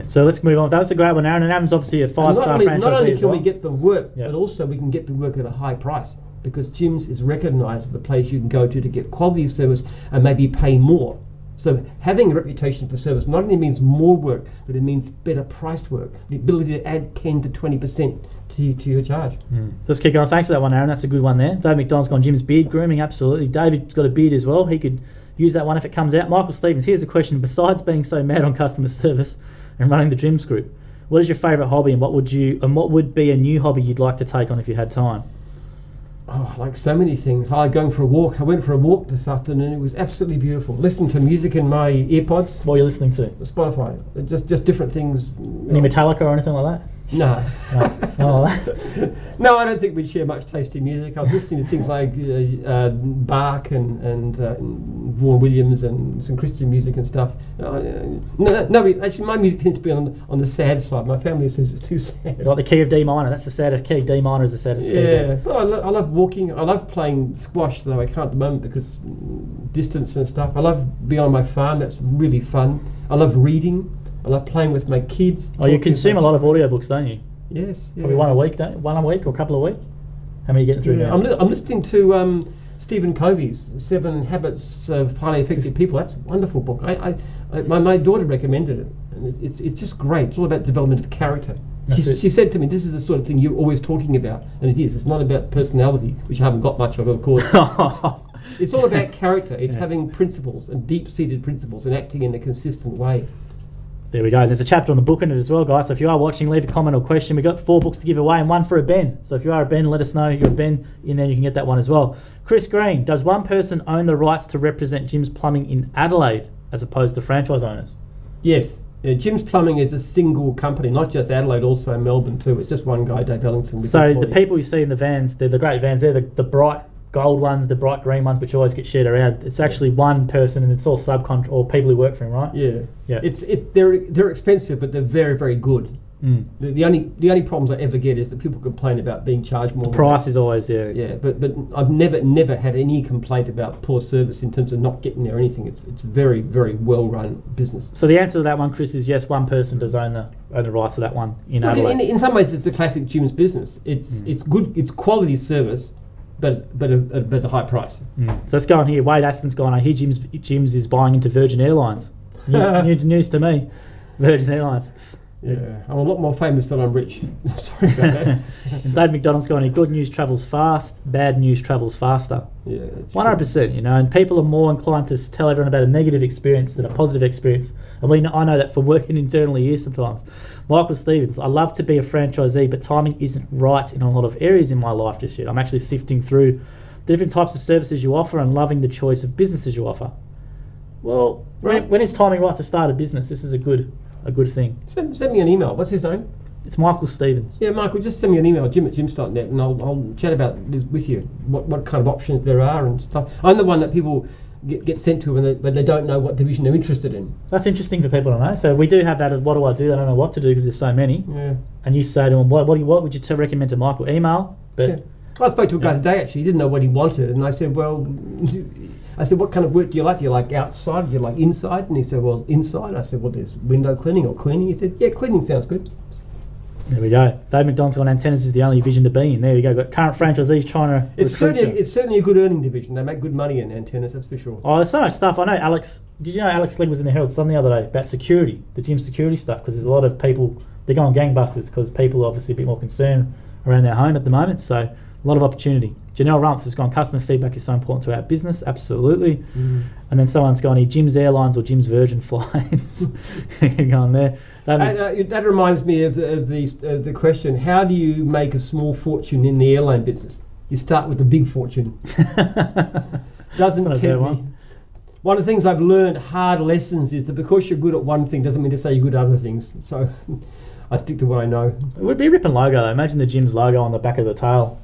So let's move on. That's a great one, Aaron. And Aaron's obviously a 5-star franchisee.
Not only can we get the work, but also we can get the work at a high price, because gyms is recognised as the place you can go to get quality service and maybe pay more. So having a reputation for service not only means more work, but it means better priced work, the ability to add 10 to 20% to your charge.
So let's keep going. Thanks for that one, Aaron. That's a good one there. Dave McDonald's gone gyms, beard grooming, absolutely. David's got a beard as well. He could use that one if it comes out. Michael Stevens, here's a question. Besides being so mad on customer service and running the gyms group, what is your favourite hobby, and what would be a new hobby you'd like to take on if you had time?
Oh, like so many things. I like going for a walk. I went for a walk this afternoon. It was absolutely beautiful. Listening to music in my earpods.
What are you listening to?
Spotify. Just different things.
Any Metallica or anything like that?
No.
No, that?
No, I don't think we'd share much taste in music. I was listening to things like Bach and Vaughan Williams and some Christian music and stuff. Actually, my music tends to be on the sad side. My family says it's too sad.
Like the key of D minor, that's the saddest key. D minor is the saddest key.
Yeah, but I love walking. I love playing squash, though I can't at the moment because distance and stuff. I love being on my farm. That's really fun. I love reading. I love playing with my kids.
Oh, you consume a lot of audiobooks, don't you?
Yes. Yeah.
Probably one a week, don't you? One a week or a couple a week? How many are you getting through now?
I'm listening to Stephen Covey's 7 Habits of Highly Effective People. That's a wonderful book. My daughter recommended it, and it's just great. It's all about development of character. She said to me, "This is the sort of thing you're always talking about," and it is. It's not about personality, which I haven't got much of course. It's all about character. It's having principles and deep-seated principles and acting in a consistent way.
There we go. There's a chapter on the book in it as well, guys. So if you are watching, leave a comment or question. We've got 4 books to give away and 1 for a Ben. So if you are a Ben, let us know you're a Ben. In there, you can get that one as well. Chris Green, does one person own the rights to represent Jim's Plumbing in Adelaide as opposed to franchise owners?
Yes. Jim's Plumbing is a single company, not just Adelaide, also Melbourne too. It's just one guy, Dave Ellington.
So the people you see in the vans, they're the great vans. They're the bright gold ones, the bright green ones, which always get shared around. It's actually one person, and it's all subcontract or people who work for him, right?
Yeah. They're expensive, but they're very, very good. The only problems I ever get is that people complain about being charged more.
The price is always there.
Yeah, but I've never had any complaint about poor service in terms of not getting there or anything. It's very, very well run business.
So the answer to that one, Chris, is yes. One person does own the rights to that one in Adelaide.
In some ways, it's a classic Jim's business. It's good. It's quality service. But a high price.
So let's go on here. Wade Aston's gone. I hear Jim's is buying into Virgin Airlines. News to me. Virgin Airlines.
Yeah, I'm a lot more famous than I'm rich. Sorry about that.
Dave McDonald's going here. Good news travels fast. Bad news travels faster.
Yeah,
100%. And people are more inclined to tell everyone about a negative experience than a positive experience. And I know that from working internally here sometimes. Michael Stevens, I love to be a franchisee, but timing isn't right in a lot of areas in my life just yet. I'm actually sifting through the different types of services you offer and loving the choice of businesses you offer. Well, when is timing right to start a business? This is a good thing.
Send me an email. What's his name?
It's Michael Stevens.
Yeah, Michael, just send me an email, jim@jims.net, and I'll chat about this with you, what kind of options there are and stuff. I'm the one that people get sent to when they don't know what division they're interested in.
That's interesting for people to know. So we do have that as what do I do? I don't know what to do because there's so many.
Yeah.
And you say to them, what would you recommend to Michael? Email? But
yeah. I spoke to a guy today, actually. He didn't know what he wanted, and I said, what kind of work do you like? Do you like outside? Do you like inside? And he said, well, inside. I said, well, there's window cleaning or cleaning. He said, yeah, cleaning sounds good.
There we go. Dave McDonald's on antennas is the only division to be in. There you go. Got current franchisees trying to
It's certainly a good earning division. They make good money in antennas, that's for sure.
Oh, there's so much stuff. I know Alex. Did you know Alex Legg was in the Herald Sun the other day about security, the gym security stuff? Because there's a lot of people, they're going gangbusters because people are obviously a bit more concerned around their home at the moment. So a lot of opportunity. Janelle Rumpf has gone, customer feedback is so important to our business. Absolutely. And then someone's gone here, Jim's Airlines or Jim's Virgin Flights. Going there.
That reminds me of the question: how do you make a small fortune in the airline business? You start with a big fortune. Doesn't tempt me. One of the things I've learned, hard lessons, is that because you're good at one thing doesn't mean to say you're good at other things. So I stick to what I know.
It would be a ripping logo though. Imagine the Jim's logo on the back of the tail.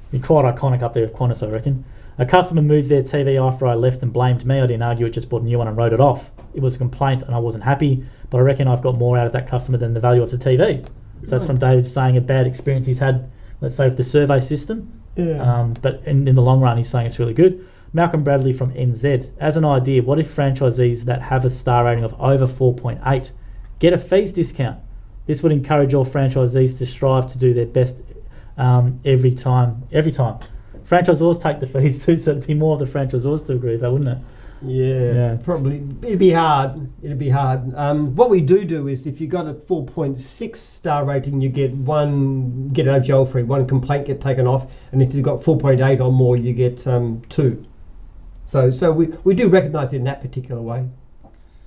It'd be quite iconic up there with Qantas, I reckon. A customer moved their TV after I left and blamed me. I didn't argue it, just bought a new one and wrote it off. It was a complaint and I wasn't happy, but I reckon I've got more out of that customer than the value of the TV. So that's from David saying a bad experience he's had, let's say, with the survey system.
Yeah.
But in the long run, he's saying it's really good. Malcolm Bradley from NZ. As an idea, what if franchisees that have a star rating of over 4.8 get a fees discount? This would encourage all franchisees to strive to do their best every time. Franchisors take the fees too, so it'd be more of the franchisors to agree with that, wouldn't it?
Yeah, probably. It'd be hard. What we do is if you got a 4.6 star rating, you get one get out of jail free, one complaint get taken off, and if you've got 4.8 or more, you get 2. So we do recognise it in that particular way.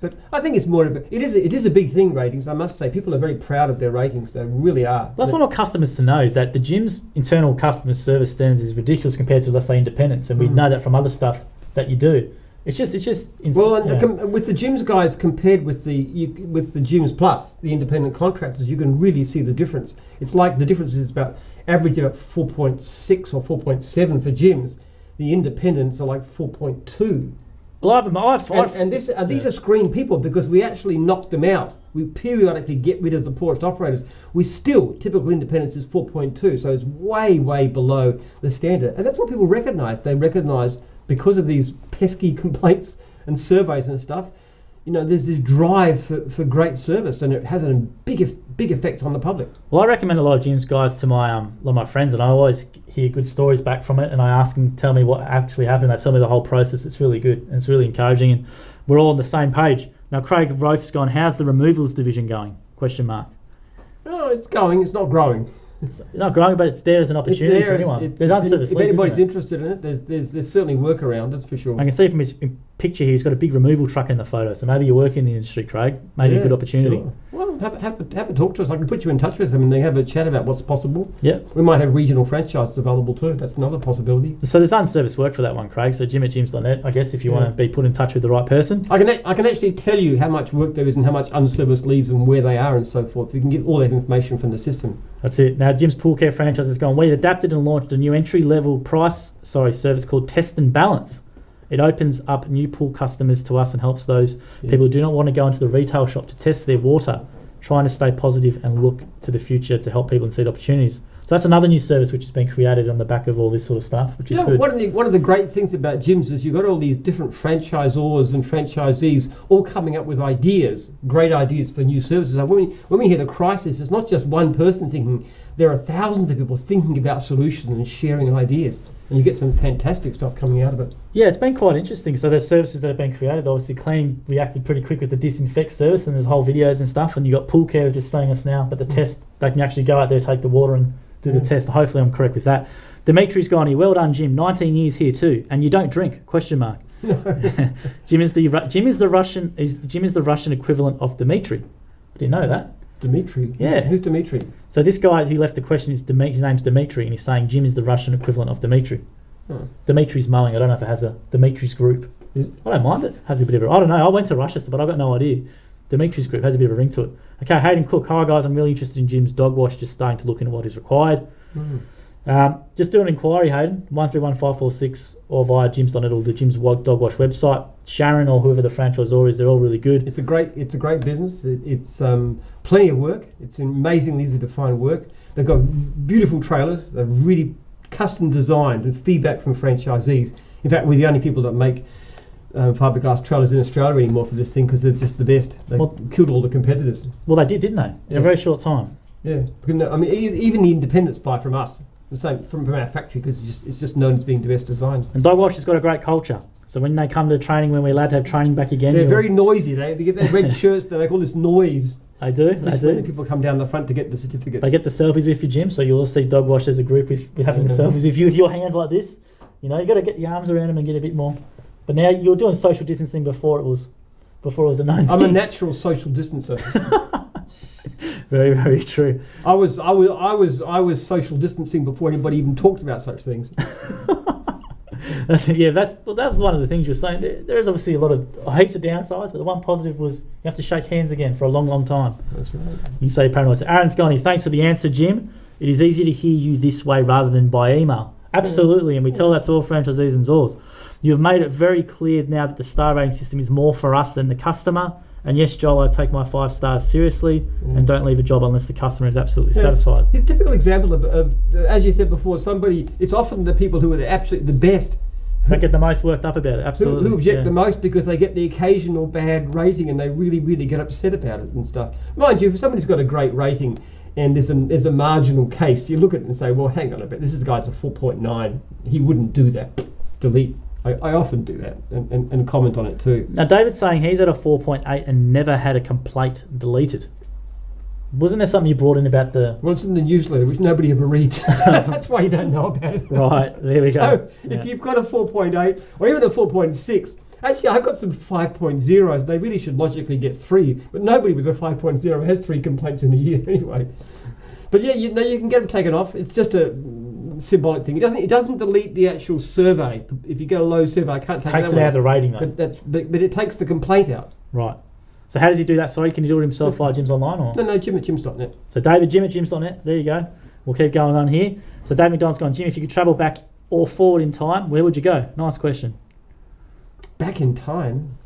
But I think it's more of it is a big thing, ratings. I must say, people are very proud of their ratings. They really are.
That's what I want customers to know, is that the gym's internal customer service standards is ridiculous compared to, let's say, independents, and we know that from other stuff that you do. It's just
with the gyms guys compared with the gyms plus the independent contractors, you can really see the difference. It's like the difference is about average about 4.6 or 4.7 for gyms. The independents are like 4.2.
Well,
And these are screened people because we actually knock them out. We periodically get rid of the poorest operators. We still, typical independence is 4.2, so it's way, way below the standard. And that's what people recognise. They recognise because of these pesky complaints and surveys and stuff, there's this drive for great service, and it has a big effect on the public.
Well, I recommend a lot of gyms, guys, to my a lot of my friends, and I always hear good stories back from it, and I ask them, tell me what actually happened. They tell me the whole process. It's really good, and it's really encouraging, and we're all on the same page. Now, Craig Roaf's gone, how's the removals division going? Question mark.
Oh, it's going. It's not growing.
It's not growing, but it's there as an opportunity for anyone. There's unserviced
if
leads,
anybody's interested in it, there's certainly work around, that's for sure.
I can see from his picture here, he's got a big removal truck in the photo, so maybe you work in the industry, Craig. Maybe a good opportunity.
Sure. Well, have a talk to us. I can put you in touch with them and they have a chat about what's possible.
Yeah.
We might have regional franchises available too. That's another possibility.
So there's unserviced work for that one, Craig. So gym@gyms.net, I guess, if you want to be put in touch with the right person.
I can actually tell you how much work there is and how much unserviced leaves and where they are and so forth. We can get all that information from the system.
That's it. Now, Jim's Pool Care franchise has gone. We've adapted and launched a new entry-level service called Test and Balance. It opens up new pool customers to us and helps those people who do not want to go into the retail shop to test their water, trying to stay positive and look to the future to help people and see opportunities. So that's another new service which has been created on the back of all this sort of stuff, which is good.
One of the great things about gyms is you've got all these different franchisors and franchisees all coming up with ideas, great ideas for new services. And when we hear the crisis, it's not just one person thinking, there are thousands of people thinking about solutions and sharing ideas. And you get some fantastic stuff coming out of it.
Yeah, it's been quite interesting. So there's services that have been created. Obviously, Clean reacted pretty quick with the disinfect service, and there's whole videos and stuff. And you got Pool Care just saying us now, but the test, they can actually go out there, take the water and do the test. Hopefully I'm correct with that. Dimitri's gone here. Well done, Jim. 19 years here too. And you don't drink? Question mark. Jim is the Russian equivalent of Dimitri. I didn't know that.
Dimitri?
Yeah.
Who's Dimitri?
So this guy who left the question is his name's Dimitri, and he's saying Jim is the Russian equivalent of Dimitri. Oh. Dimitri's Mowing. I don't know if it has a Dimitri's group. I don't mind it. Has a bit of I don't know. I went to Russia, but I've got no idea. Dimitri's group has a bit of a ring to it. Okay, Hayden Cook. Hi guys, I'm really interested in Jim's dog wash. Just starting to look into what is required. Just do an inquiry, Hayden. 131546 or via gyms.net or the Jim's Dog Wash website. Sharon or whoever the franchisor is, they're all really good.
It's a great business. It's plenty of work. It's amazingly easy to find work. They've got beautiful trailers. They're really custom designed with feedback from franchisees. In fact, we're the only people that make fiberglass trailers in Australia anymore for this thing because they're just the best. They killed all the competitors.
Well, they did, didn't they? In a very short time.
Yeah. I mean, even the independents buy from us. The same from our factory because it's just known as being the best designed.
And Dog Wash has got a great culture. So when they come to training, when we're allowed to have training back again,
they're very noisy. They get their red shirts. They make all this noise.
They do.
When the people come down the front to get the certificates.
They get the selfies with your gym. So you'll see Dog Wash as a group with having the selfies with you with your hands like this. You know, you got to get your arms around them and get a bit more. But now you're doing social distancing before it was a known thing.
I'm a natural social distancer.
Very, very true.
I was social distancing before anybody even talked about such things.
That was one of the things you were saying. There is obviously a lot of heaps of downsides, but the one positive was you have to shake hands again for a long, long time.
That's right.
You say paranoid. So Aaron Scotty, thanks for the answer, Jim. It is easier to hear you this way rather than by email. Absolutely, and we tell that to all franchisees and ZORs. You have made it very clear now that the star rating system is more for us than the customer. And yes, Joel, I take my 5 stars seriously and don't leave a job unless the customer is absolutely satisfied.
It's a typical example of, as you said before, it's often the people who are absolutely the best
that get the most worked up about it, absolutely.
Who object the most because they get the occasional bad rating and they really, really get upset about it and stuff. Mind you, if somebody's got a great rating and there's a marginal case, you look at it and say, well, hang on a bit, this guy's a 4.9. He wouldn't do that. Delete. I often do that and comment on it too.
Now, David's saying he's at a 4.8 and never had a complaint deleted. Wasn't there something you brought in about the...
Well, it's in the newsletter, which nobody ever reads. That's why you don't know about it.
Right, there we go.
So, if you've got a 4.8 or even a 4.6... Actually, I've got some 5.0s. They really should logically get 3, but nobody with a 5.0 has 3 complaints in a year anyway. But yeah, you can get them taken off. It's just a symbolic thing. It doesn't delete the actual survey. If you get a low survey, I can't take it
takes it out of the rating though.
But it takes the complaint out.
Right. So how does he do that? Sorry, can he do it himself via Gyms Online or?
No, Jim@gyms.net.
So David, Jim@gyms.net. There you go. We'll keep going on here. So Dave McDonald's gone, Jim, if you could travel back or forward in time, where would you go? Nice question.
Back in time,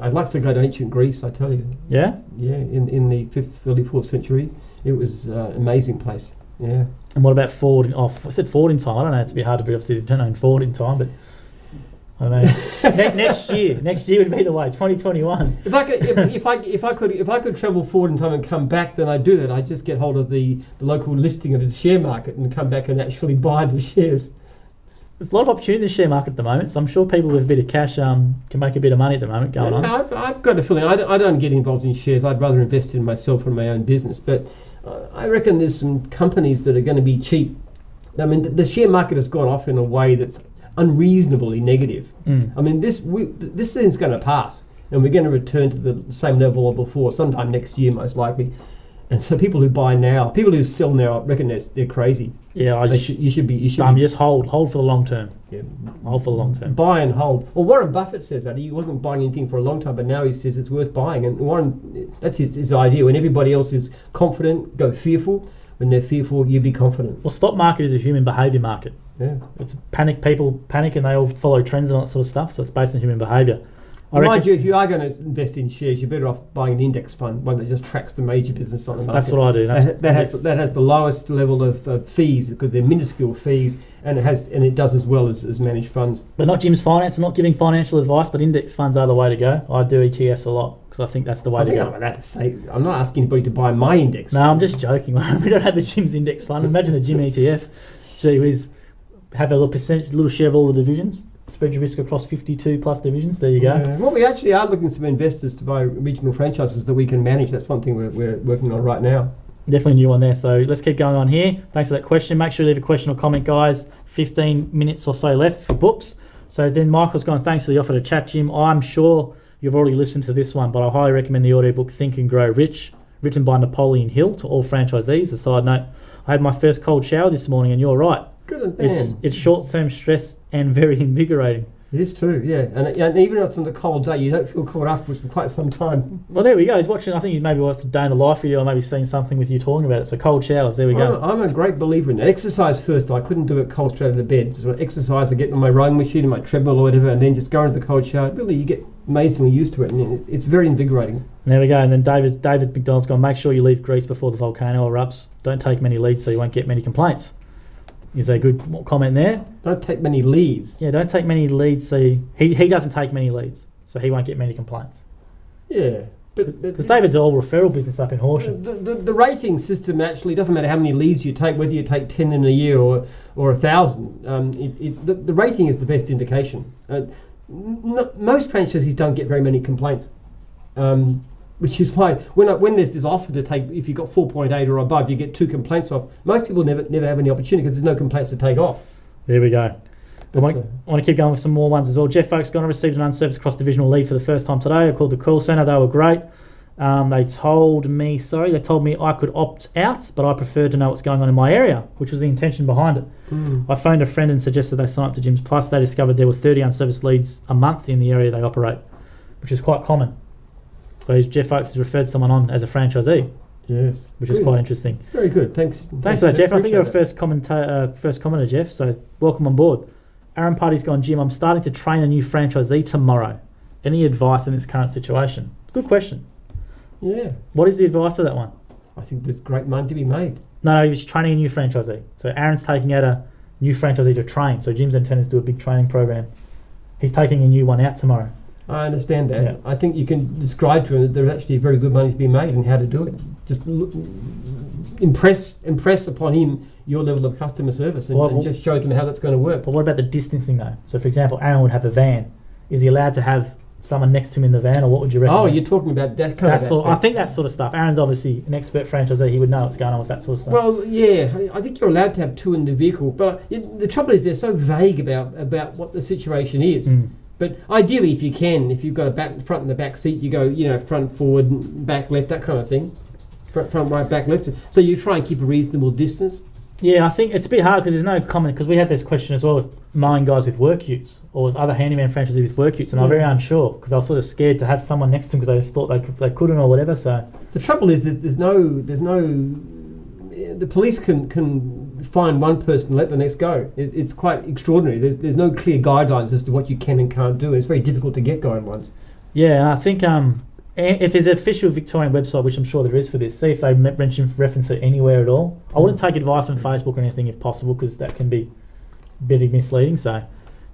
I'd like to go to ancient Greece, I tell you.
Yeah?
Yeah, in the 5th, early 4th century. It was an amazing place. Yeah.
And what about forward? I said forward in time. I don't know. It's a bit hard to be obviously don't know forward in time, but I don't know. Next year would be the way. 2021.
If I could travel forward in time and come back, then I'd do that. I'd just get hold of the local listing of the share market and come back and actually buy the shares.
There's a lot of opportunity in the share market at the moment, so I'm sure people with a bit of cash can make a bit of money at the moment going on.
I've got a feeling I don't get involved in shares. I'd rather invest in myself and my own business. But I reckon there's some companies that are going to be cheap. I mean, the share market has gone off in a way that's unreasonably negative. I mean, this thing's going to pass, and we're going to return to the same level of before sometime next year, most likely. And so people who buy now, people who sell now, I reckon they're crazy.
Yeah,
you should be.
Just hold for the long term.
Yeah,
hold for the long term.
Buy and hold. Well, Warren Buffett says that he wasn't buying anything for a long time, but now he says it's worth buying. And Warren, that's his idea. When everybody else is confident, go fearful. When they're fearful, you be confident.
Well, stock market is a human behaviour market.
Yeah,
it's panic. People panic and they all follow trends and all that sort of stuff. So it's based on human behaviour.
Mind you, if you are going to invest in shares, you're better off buying an index fund, one that just tracks the major business on the market.
That's what I do.
That has the lowest level of fees because they're minuscule fees, and it does as well as managed funds.
But not Jim's Finance. I'm not giving financial advice, but index funds are the way to go. I do ETFs a lot because I think that's the way to go.
I'm not asking anybody to buy my index.
No, I'm just joking. We don't have a Jim's index fund. Imagine a Jim ETF. Gee whiz, have a little share of all the divisions. Spread your risk across 52 plus divisions. There you go.
Well, we actually are looking for some investors to buy regional franchises that we can manage. That's one thing we're working on right now.
Definitely a new one there. So let's keep going on here. Thanks for that question. Make sure you leave a question or comment, guys. 15 minutes or so left for books. So then Michael's gone, thanks for the offer to chat, Jim. I'm sure you've already listened to this one, but I highly recommend the audiobook Think and Grow Rich, written by Napoleon Hill to all franchisees. A side note, I had my first cold shower this morning, and you're right.
Good.
It's short-term stress and very invigorating.
It is too, yeah. And even if it's on the cold day, you don't feel cold afterwards for quite some time.
Well, there we go. He's watching, I think he's maybe watched a day in the life video or maybe seen something with you talking about it. So cold showers, there we go.
I'm a great believer in that. Exercise first. I couldn't do it cold straight out of bed. Just exercise, I get on my rowing machine and my treadmill or whatever, and then just go into the cold shower. Really, you get amazingly used to it, and it's very invigorating.
And there we go. And then David McDonald's gone, make sure you leave Greece before the volcano erupts. Don't take many leads so you won't get many complaints. Is a good comment there.
Don't take many leads.
Yeah, don't take many leads. So he doesn't take many leads, so he won't get many complaints.
Yeah,
because David's all referral business up in Horsham.
The rating system actually doesn't matter how many leads you take, whether you take 10 in a year or 1,000. The rating is the best indication. Most franchisees don't get very many complaints. Which is why when there's this offer to take, if you've got 4.8 or above, you get 2 complaints off. Most people never have any opportunity because there's no complaints to take off.
There we go. I want to keep going with some more ones as well. Jeff Oak's gone and received an unserviced cross-divisional lead for the first time today. I called the call centre. They were great. They told me I could opt out, but I preferred to know what's going on in my area, which was the intention behind it. I phoned a friend and suggested they sign up to Gyms Plus. They discovered there were 30 unserviced leads a month in the area they operate, which is quite common. So Jeff Oakes has referred someone on as a franchisee.
Yes.
Which is quite interesting.
Very good. Thanks
for that, Jeff. I think you're a first commenter, Jeff, so welcome on board. Aaron Putty's gone, Jim, I'm starting to train a new franchisee tomorrow. Any advice in this current situation? Good question.
Yeah.
What is the advice of that one?
I think there's great money to be made.
No, he's training a new franchisee. So Aaron's taking out a new franchisee to train. So Gyms and Tenants do a big training program. He's taking a new one out tomorrow.
I understand that.
Yeah.
I think you can describe to him that there's actually very good money to be made and how to do it. Just impress upon him your level of customer service and just show them how that's going to work.
But what about the distancing though? So for example, Aaron would have a van. Is he allowed to have someone next to him in the van, or what would you recommend?
Oh, you're talking about that kind of aspect.
I think that sort of stuff. Aaron's obviously an expert franchisee. He would know what's going on with that sort of stuff.
Well, yeah, I think you're allowed to have 2 in the vehicle, but the trouble is they're so vague about what the situation is. But ideally, if you've got a front and the back seat, you go, front, forward, back, left, that kind of thing. Front, right, back, left. So you try and keep a reasonable distance.
Yeah, I think it's a bit hard because there's no common, because we had this question as well with mowing guys with work utes or with other handyman franchisees with work utes, and I'm very unsure because I was sort of scared to have someone next to them because they just thought they couldn't or whatever. So
the trouble is there's no the police can find one person and let the next go. It's quite extraordinary. There's no clear guidelines as to what you can and can't do. It's very difficult to get guidelines.
Yeah, and I think if there's an official Victorian website, which I'm sure there is for this, see if they reference it anywhere at all. I wouldn't take advice on Facebook or anything if possible, because that can be a bit misleading. So,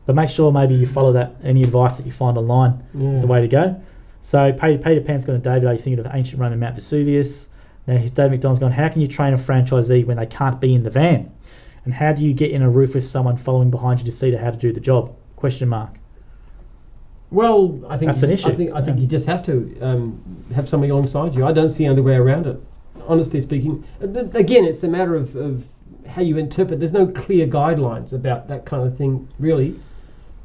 but make sure maybe you follow that. Any advice that you find online is the way to go. So Peter Pan's gone to David, are you thinking of ancient Roman Mount Vesuvius? Now David McDonald's gone, how can you train a franchisee when they can't be in the van? And how do you get in a roof with someone following behind you to see how to do the job? Question mark.
Well, I think
that's an issue.
I think you just have to have somebody alongside you. I don't see any way around it, honestly speaking. Again, it's a matter of how you interpret. There's no clear guidelines about that kind of thing, really.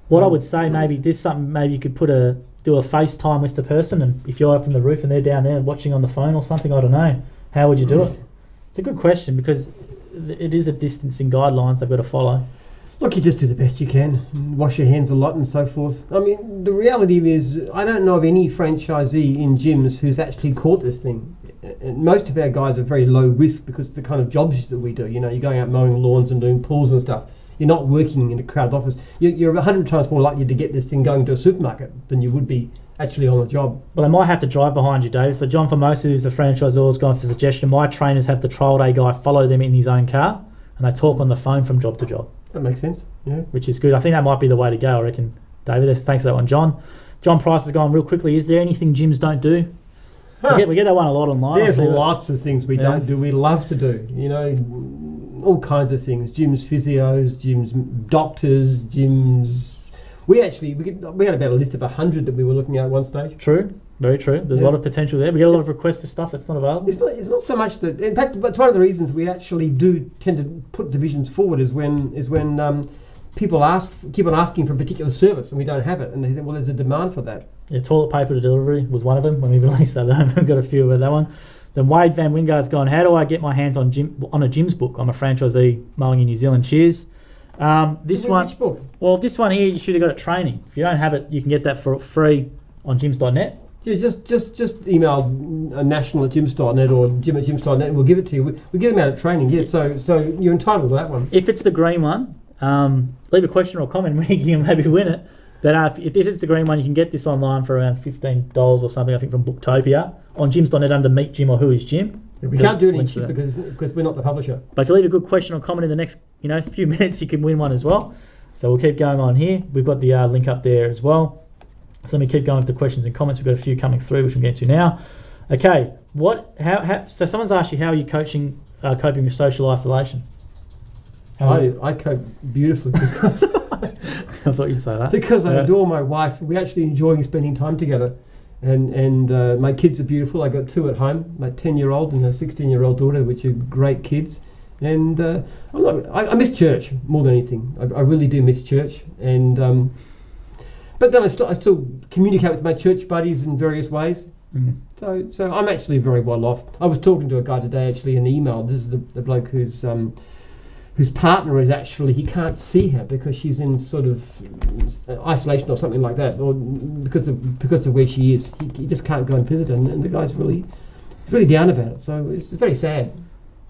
What I would say, maybe there's something. Maybe you could do a FaceTime with the person, and if you open the roof and they're down there watching on the phone or something, I don't know. How would you do it? It's a good question, because it is a distancing guidelines they've got to follow.
Look, you just do the best you can, wash your hands a lot and so forth. I mean, the reality is, I don't know of any franchisee in gyms who's actually caught this thing. And most of our guys are very low risk because of the kind of jobs that we do. You know, you're going out mowing lawns and doing pools and stuff. You're not working in a crowded office. You're 100 times more likely to get this thing going to a supermarket than you would be actually on the job.
Well, they might have to drive behind you, Dave. So John Formosa, who's the franchisor, has gone for suggestion. My trainers have the trial day guy follow them in his own car, and they talk on the phone from job to job.
That makes sense, yeah.
Which is good. I think that might be the way to go, I reckon, David. Thanks for that one, John. John Price has gone real quickly. Is there anything gyms don't do? We get that one a lot online.
There's lots of things we don't do. We love to do. You know, all kinds of things. Gyms, physios, gyms, doctors, gyms. We had about a list of 100 that we were looking at one stage.
True. Very true. There's a lot of potential there. We get a lot of requests for stuff that's not available.
It's not so much that. In fact, but one of the reasons we actually do tend to put divisions forward is when people keep on asking for a particular service and we don't have it, and they say, well, there's a demand for that.
Yeah, toilet paper delivery was one of them when we released that. We've got a few of that one. Then Wade Van Wingard's gone, how do I get my hands on a gyms book? I'm a franchisee mowing in New Zealand. Cheers. This one. Which book? Well, this one here you should have got at training. If you don't have it, you can get that for free on gyms.net.
Yeah, just email national@gyms.net or jim@gyms.net and we'll give it to you. We get them out at training, yes. So you're entitled to that one.
If it's the green one, leave a question or a comment. We can maybe win it. But if it's the green one, you can get this online for around $15 or something, I think, from Booktopia on gyms.net under Meet Jim or Who is Jim.
Yeah, we can't do it in cheap because we're not the publisher.
But if you leave a good question or comment in the next few minutes, you can win one as well. So we'll keep going on here. We've got the link up there as well. So let me keep going with the questions and comments. We've got a few coming through, which we'll get to now. Okay, so someone's asked you, how are you coping with social isolation?
I cope beautifully because
I thought you'd say that.
Because I adore my wife. We're actually enjoying spending time together. And my kids are beautiful. I got two at home, my 10-year-old and a 16-year-old daughter, which are great kids. And I miss church more than anything. I really do miss church. And but then I still communicate with my church buddies in various ways. Mm-hmm. So I'm actually very well off. I was talking to a guy today, actually, in email. This is the bloke whose partner is actually, he can't see her because she's in sort of isolation or something like that, or because of where she is. He just can't go and visit her, and the guy's really down about it. So it's very sad.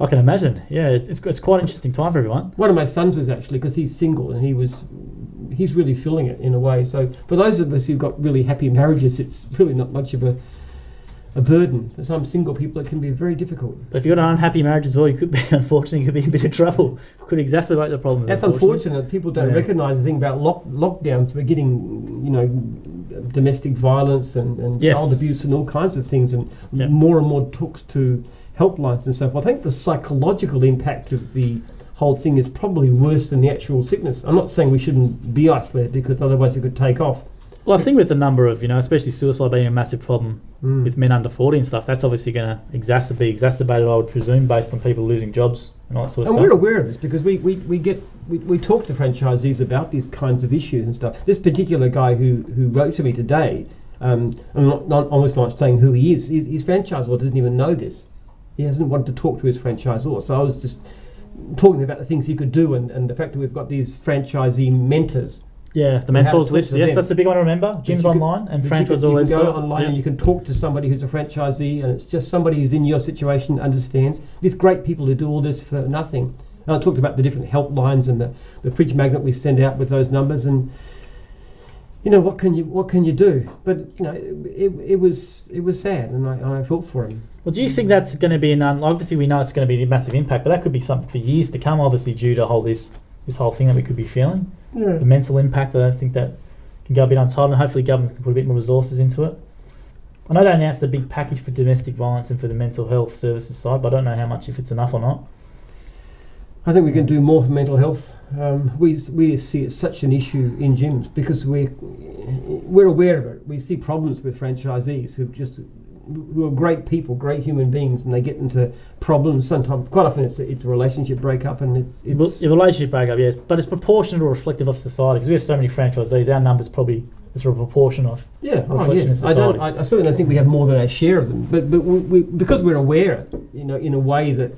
I can imagine. Yeah, it's quite an interesting time for everyone.
One of my sons was actually, because he's single and he's really feeling it in a way. So for those of us who've got really happy marriages, it's really not much of a burden. For some single people, it can be very difficult.
But if you've got an unhappy marriage as well, you could be in a bit of trouble. Could exacerbate the problems.
That's unfortunate. People don't recognise the thing about lockdowns. We're getting, domestic violence and child abuse and all kinds of things, and more and more talks to helplines and so forth. I think the psychological impact of the whole thing is probably worse than the actual sickness. I'm not saying we shouldn't be isolated, because otherwise it could take off.
Well, I think with the number of, especially suicide being a massive problem with men under 40 and stuff, that's obviously going to be exacerbated, I would presume, based on people losing jobs and all that sort of stuff.
And we're aware of this because we talk to franchisees about these kinds of issues and stuff. This particular guy who wrote to me today, I'm not saying who he is. His franchisor doesn't even know this. He hasn't wanted to talk to his franchisor. So I was just talking about the things he could do and the fact that we've got these franchisee mentors
Yeah, the mentors list. Yes, that's a big one to remember. Gyms online and franchisor website.
You can go online and you can talk to somebody who's a franchisee, and it's just somebody who's in your situation, understands. There's great people who do all this for nothing. And I talked about the different helplines and the fridge magnet we send out with those numbers, and what can you do? But it was sad, and I felt for him.
Well, do you think that's going to be obviously we know it's going to be a massive impact, but that could be something for years to come, obviously due to this whole thing that we could be feeling.
Yeah.
The mental impact, I don't think that can go a bit untitled, and hopefully governments can put a bit more resources into it. I know they announced a big package for domestic violence and for the mental health services side, but I don't know how much, if it's enough or not.
I think we can do more for mental health. We see it's such an issue in gyms because we're aware of it. We see problems with franchisees who are great people, great human beings, and they get into problems. Sometimes, quite often, it's a relationship breakup, and it's
a relationship breakup, yes, but it's proportional or reflective of society because we have so many franchisees. Our numbers probably is a proportion of reflection of society.
I certainly don't think we have more than our share of them, but we because we're aware, in a way that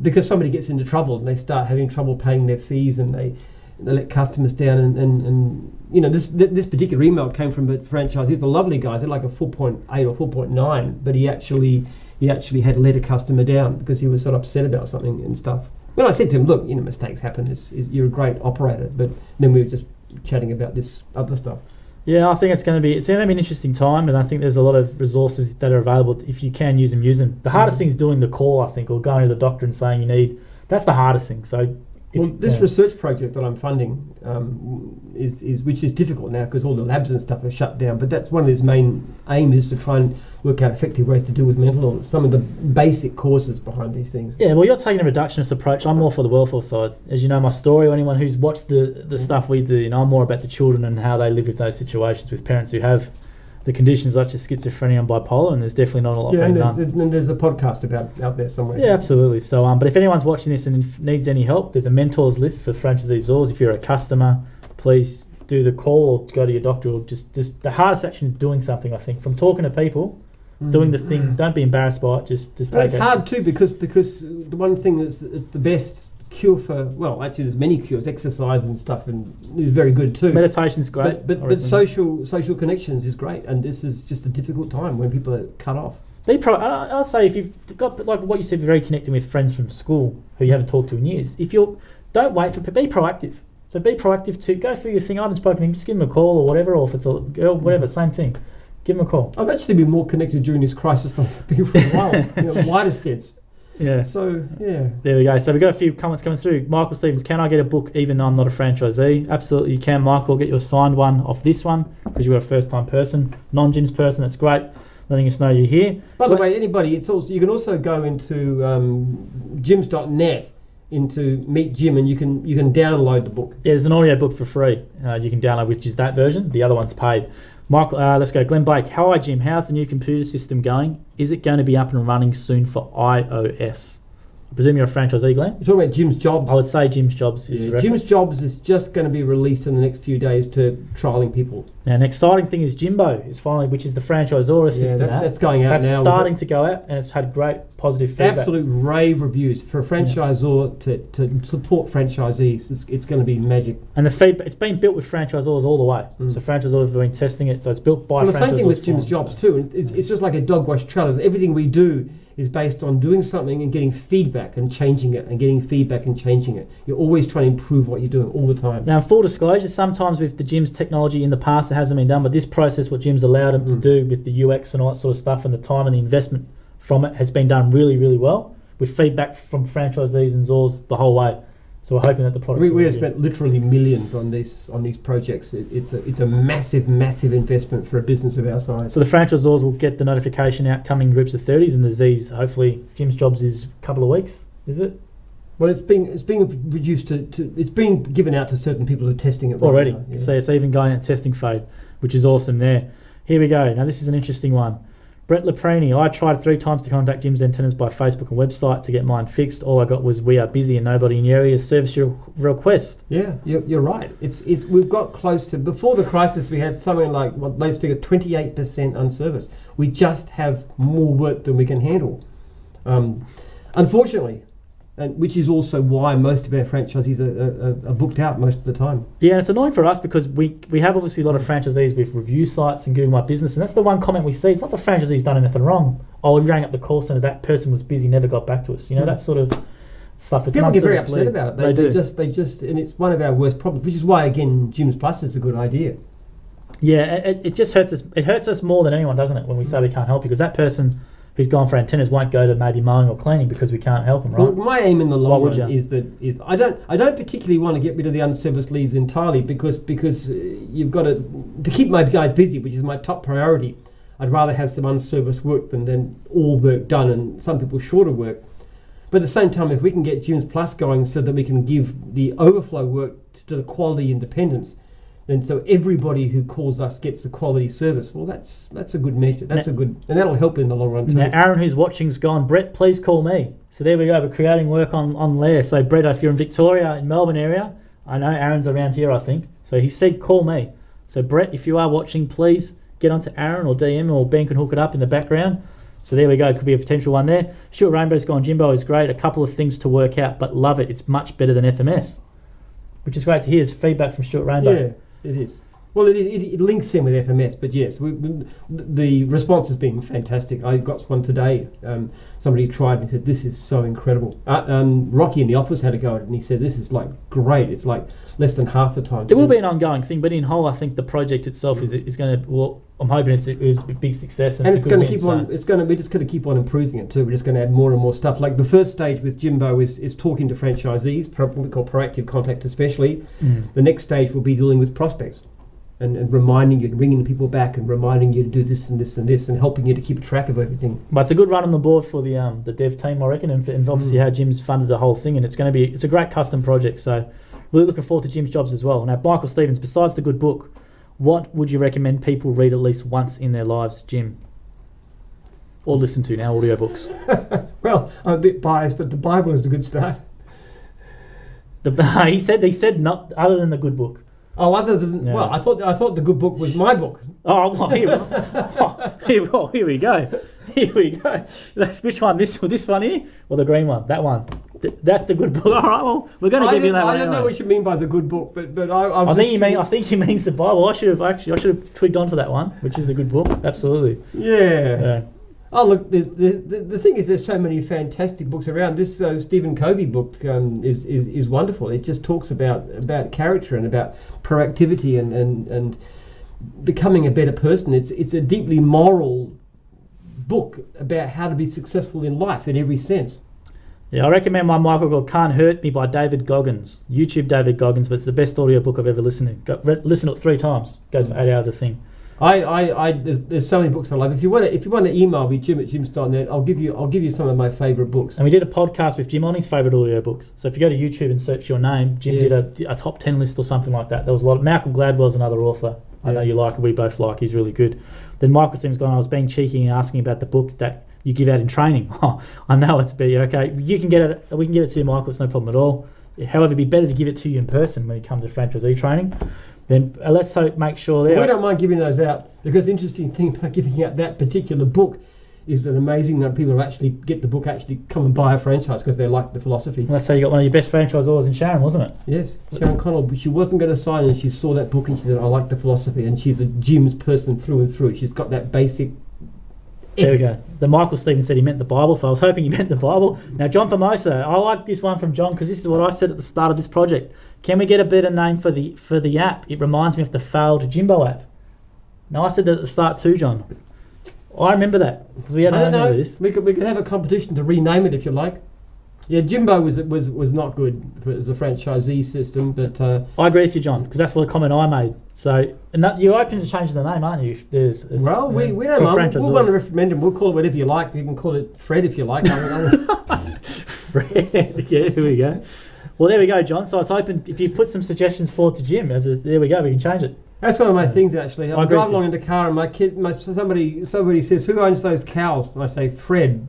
because somebody gets into trouble and they start having trouble paying their fees and they let customers down and this particular email came from a franchisee. He's a lovely guy. He's like a 4.8 or 4.9, but he actually had let a customer down because he was sort of upset about something and stuff. Well, I said to him, look, mistakes happen. You're a great operator, but then we were just chatting about this other stuff.
Yeah, I think it's going to be an interesting time, and I think there's a lot of resources that are available. If you can use them, use them. The hardest thing is doing the call, I think, or going to the doctor and saying you need. That's the hardest thing. So,
this research project that I'm funding which is difficult now because all the labs and stuff are shut down. But that's one of his main aim is to try and work out effective ways to deal with mental illness. Some of the basic causes behind these things.
Yeah, well, you're taking a reductionist approach. I'm more for the welfare side. As you know, my story, or anyone who's watched the stuff we do, I'm more about the children and how they live with those situations with parents who have the conditions such as schizophrenia and bipolar, and there's definitely not a lot being done.
And there's a podcast out there somewhere.
Yeah, absolutely. So, but if anyone's watching this and needs any help, there's a mentors list for franchisees. If you're a customer, please do the call or go to your doctor. Or just the hardest action is doing something. I think from talking to people, doing the thing. Don't be embarrassed by it. Just take
it's hard too because the one thing that's it's the best cure for, well, actually there's many cures, exercise and stuff, and is very good too.
Meditation's great.
But social connections is great, and this is just a difficult time when people are cut off.
I'll say if you've got, like what you said, very connected with friends from school who you haven't talked to in years, don't wait for, be proactive. So be proactive to go through your thing. I haven't spoken to him, just give him a call or whatever, or if it's a girl, whatever, same thing. Give him a call.
I've actually been more connected during this crisis than I've been for a while, wider sense.
Yeah.
So, yeah.
There we go. So we've got a few comments coming through. Michael Stevens, can I get a book even though I'm not a franchisee? Absolutely you can, Michael. Get your signed one off this one because you're a first-time person, non-gyms person. That's great. Letting us know you're here.
By the way, anybody, you can also go into gyms.net into Meet Gym, and you can download the book.
Yeah, there's an audio book for free. You can download, which is that version. The other one's paid. Michael, let's go. Glenn Blake, hi Jim. How's the new computer system going? Is it going to be up and running soon for iOS? I presume you're a franchisee, Glenn?
You're talking about Jim's Jobs.
I would say Jim's Jobs is your
Jim's Jobs is just going to be released in the next few days to trialling people.
Now, an exciting thing is Jimbo is finally, which is the franchisor assistant app.
That's going out now.
That's starting to go out, and it's had great positive feedback.
Absolute rave reviews for a franchisor to support franchisees. It's going to be magic.
And the feedback, it's been built with franchisors all the way. So franchisors have been testing it, so it's built by franchisors.
The same thing with Jim's Jobs too. It's just like a dog wash trailer. Everything we do is based on doing something and getting feedback and changing it and getting feedback and changing it. You're always trying to improve what you're doing all the time.
Now, full disclosure, sometimes with the Jim's technology in the past it hasn't been done, but this process, what Jim's allowed them to do with the UX and all that sort of stuff and the time and the investment from it has been done really, really well with feedback from franchisees and Zors the whole way. So we're hoping that the product.
We have spent literally millions on these projects. It's a massive investment for a business of our size.
So the franchisors will get the notification out coming groups of 30s, and the Z's hopefully Jim's Jobs is a couple of weeks. Is it?
Well, it's being reduced to it's being given out to certain people who are testing it
already.
Right now, yeah.
So it's even going out testing phase, which is awesome. There. Here we go. Now this is an interesting one. Brett Laprini, I tried 3 times to contact Jim's Antennas by Facebook and website to get mine fixed. All I got was we are busy and nobody in the area service your request.
Yeah, you're right. It's we've got close to, before the crisis we had something like, latest figure, 28% unserviced. We just have more work than we can handle. Unfortunately, and which is also why most of our franchisees are booked out most of the time.
Yeah, it's annoying for us because we have obviously a lot of franchisees with review sites and Google My Business, and that's the one comment we see. It's not the franchisee's done anything wrong. Oh, we rang up the call centre, that person was busy, never got back to us. You know, that sort of stuff. It's
People get very upset about it.
They
just, and it's one of our worst problems, which is why, again, Gyms Plus is a good idea.
Yeah, it just hurts us. It hurts us more than anyone, doesn't it, when we say we can't help you? Because that person who's gone for antennas won't go to maybe mowing or cleaning because we can't help them, right?
Well, my aim in the long run is I don't particularly want to get rid of the unserviced leads entirely because you've got to keep my guys busy, which is my top priority. I'd rather have some unserviced work than all work done and some people shorter work. But at the same time, if we can get Gyms Plus going so that we can give the overflow work to the quality independents, then so everybody who calls us gets the quality service. Well, that's a good measure. And that'll help in the long run too.
Now, Aaron, who's watching's gone, Brett, please call me. So there we go. We're creating work on there. So Brett, if you're in Victoria, in Melbourne area, I know Aaron's around here, I think. So he said call me. So Brett, if you are watching, please get onto Aaron or DM or Ben can hook it up in the background. So there we go. Could be a potential one there. Stuart Rainbow's gone, Jimbo is great. A couple of things to work out, but love it. It's much better than FMS, which is great to hear. It's feedback from Stuart Rainbow.
Yeah. It is. Well, it links in with FMS, but yes, the response has been fantastic. I got one today. Somebody tried and said, "This is so incredible." Rocky in the office had a go at it, and he said, "This is like great. It's like less than half the time."
It will be an ongoing thing, but in whole, I think the project itself is going to. Well, I'm hoping it's a big success, and
it's going to keep on. We're just going to keep on improving it too. We're just going to add more and more stuff. Like the first stage with Jimbo is talking to franchisees, what we call proactive contact, especially. The next stage will be dealing with prospects. And reminding you, bringing people back, and reminding you to do this and this and this, and helping you to keep track of everything.
But it's a good run on the board for the dev team, I reckon, and obviously how Jim's funded the whole thing, and it's a great custom project. So really looking forward to Jim's jobs as well. Now, Michael Stevens, besides the good book, what would you recommend people read at least once in their lives, Jim? Or listen to now, audiobooks.
Well, I'm a bit biased, but the Bible is a good start.
He said not other than the good book.
Oh, other than well, I thought the good book was my book.
Oh, well, here we go. Here we go. That's which one? This one here, or the green one? That one. That's the good book. All right. Well, we're going to give you that one.
I don't know what you mean by the good book, but
I think he means the Bible. I should have twigged onto that one, which is the good book. Absolutely.
Yeah. Oh, look, the thing is, there's so many fantastic books around. This Stephen Covey book is wonderful. It just talks about character and about proactivity and becoming a better person. It's a deeply moral book about how to be successful in life in every sense.
Yeah, I recommend one, Michael, called Can't Hurt Me by David Goggins. YouTube David Goggins, but it's the best audiobook I've ever listened to. Listen to it 3 times. Goes for 8 hours a thing.
There's so many books I love. If you want to email me, Jim@jims.net, I'll give you some of my favourite books.
And we did a podcast with Jim on his favourite audiobooks. So if you go to YouTube and search your name, Jim did a top 10 list or something like that. There was a lot. Malcolm Gladwell's another author. I know you like it. We both like. He's really good. Then Michael Stevens gone. I was being cheeky and asking about the book that you give out in training. Oh, I know it's be okay. You can get it. We can give it to you, Michael. It's no problem at all. However, it'd be better to give it to you in person when you come to franchisee training. Then let's make sure there.
We don't mind giving those out, because the interesting thing about giving out that particular book is that amazing that people actually get the book, actually come and buy a franchise because they like the philosophy.
Well, that's how you got one of your best franchisors in Sharon, wasn't it?
Yes, Sharon Connell. But she wasn't going to sign, and she saw that book and she said, "I like the philosophy," and she's a Jim's person through and through. She's got that basic.
There we go. The Michael Stevens said he meant the Bible, so I was hoping he meant the Bible. Now, John Formosa, I like this one from John because this is what I said at the start of this project. Can we get a better name for the app? It reminds me of the failed Jimbo app. Now, I said that at the start too, John. I remember that because we had a name for this.
We could have a competition to rename it if you like. Yeah, Jimbo was not good as a franchisee system, but
I agree with you, John, because that's what the comment I made. So, you're open to changing the name, aren't you? If there's
we don't mind. We'll run a referendum. We'll call it whatever you like. You can call it Fred if you like.
Fred, yeah, here we go. Well, there we go, John. So it's open. If you put some suggestions forward to Jim, there we go. We can change it.
That's one of my things, actually. I drive along in the car, and somebody says, "Who owns those cows?" And I say, "Fred."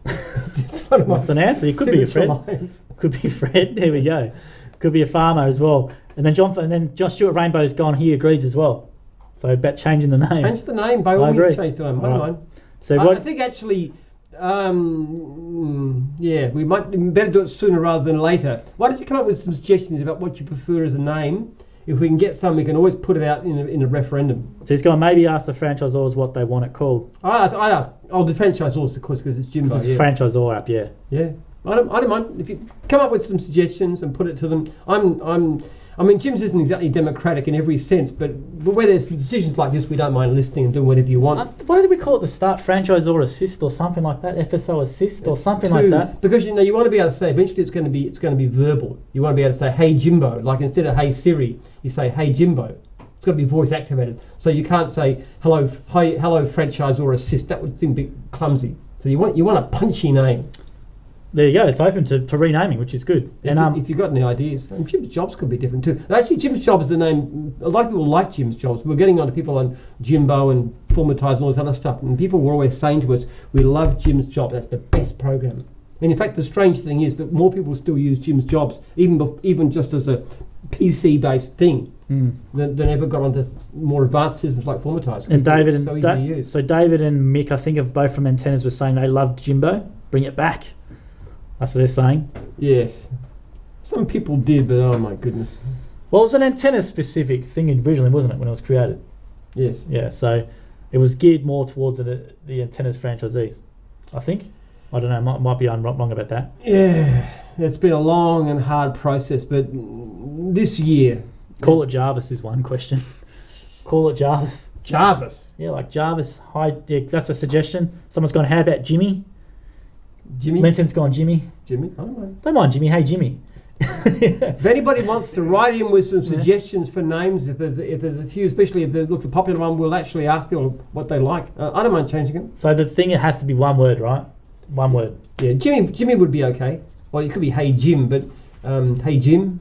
That's an answer. It could be a Fred.
Lines.
Could be Fred. There we go. Could be a farmer as well. And then John Stewart Rainbow's gone. He agrees as well. So about changing the name.
Change the name. By all means, change the name. I don't mind.
So
I think actually, Yeah, we might better do it sooner rather than later. Why don't you come up with some suggestions about what you prefer as a name? If we can get some, we can always put it out in a referendum.
So he's going to maybe ask the franchisors what they want it called.
I ask. Oh, the franchisors, of course, because it's Jimbo.
It's a franchisor app, yeah.
Yeah. I don't mind if you come up with some suggestions and put it to them. I mean, Jim's isn't exactly democratic in every sense, but where there's decisions like this, we don't mind listening and doing whatever you want.
What did we call it at the start? Franchisor assist or something like that? FSO assist or something like that?
Because you want to be able to say eventually it's going to be verbal. You want to be able to say hey Jimbo, like instead of hey Siri, you say hey Jimbo. It's got to be voice activated. So you can't say hello franchisor assist. That would seem a bit clumsy. So you want a punchy name.
There you go. It's open for renaming, which is good.
If you've got any ideas, Jim's Jobs could be different too. Actually, Jim's Jobs is the name. A lot of people like Jim's Jobs. We're getting on to people on Jimbo and Formatize and all this other stuff. And people were always saying to us, "We love Jim's Jobs. That's the best program." And in fact, the strange thing is that more people still use Jim's Jobs, even just as a PC-based thing, than ever got onto more advanced systems like Formatize.
And David
so easy to use.
So David and Mick, I think, of both from Antennas, were saying they loved Jimbo. Bring it back. That's what they're saying.
Yes. Some people did, but oh my goodness.
Well, it was an antenna-specific thing originally, wasn't it, when it was created?
Yes.
Yeah, so it was geared more towards the Antennas franchisees, I think. I don't know, might be wrong about that.
Yeah, it's been a long and hard process, but this year...
Call it Jarvis is one question. Call it Jarvis.
Jarvis?
Yeah, like Jarvis. Hi, yeah, that's a suggestion. Someone's gone, how about Jimmy?
Jimmy?
Linton's gone, Jimmy.
Jimmy? I don't know.
Don't mind Jimmy. Hey, Jimmy.
If anybody wants to write in with some suggestions for names, if there's a few, especially if they look the popular one, we'll actually ask people what they like. I don't mind changing it.
So the thing, it has to be one word, right? One word.
Yeah, Jimmy would be okay. Well, it could be Hey Jim, but Hey Jim.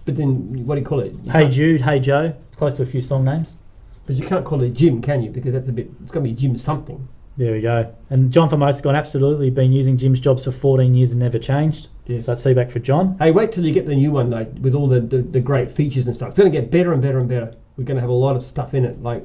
But then what do you call it?
Hey Jude, Hey Joe. It's close to a few song names.
But you can't call it Jim, can you? Because it's going to be Jim something.
There we go. And John Formosa's gone, absolutely been using Jim's Jobs for 14 years and never changed.
Yes.
So that's feedback for John.
Hey, wait till you get the new one though, with all the great features and stuff. It's going to get better and better and better. We're going to have a lot of stuff in it, like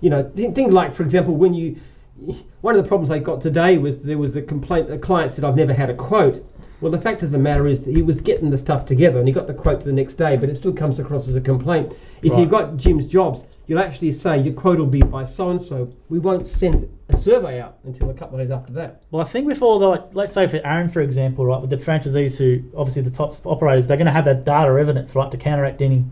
things like, for example, one of the problems I got today was there was a complaint. A client said, "I've never had a quote." Well, the fact of the matter is that he was getting the stuff together and he got the quote the next day, but it still comes across as a complaint. If you've got Jim's Jobs, you'll actually say your quote will be by so-and-so. We won't send a survey out until a couple of days after that.
Well, I think with all the, let's say for Aaron, for example, right, with the franchisees who, obviously the top operators, they're going to have that data evidence, right, to counteract any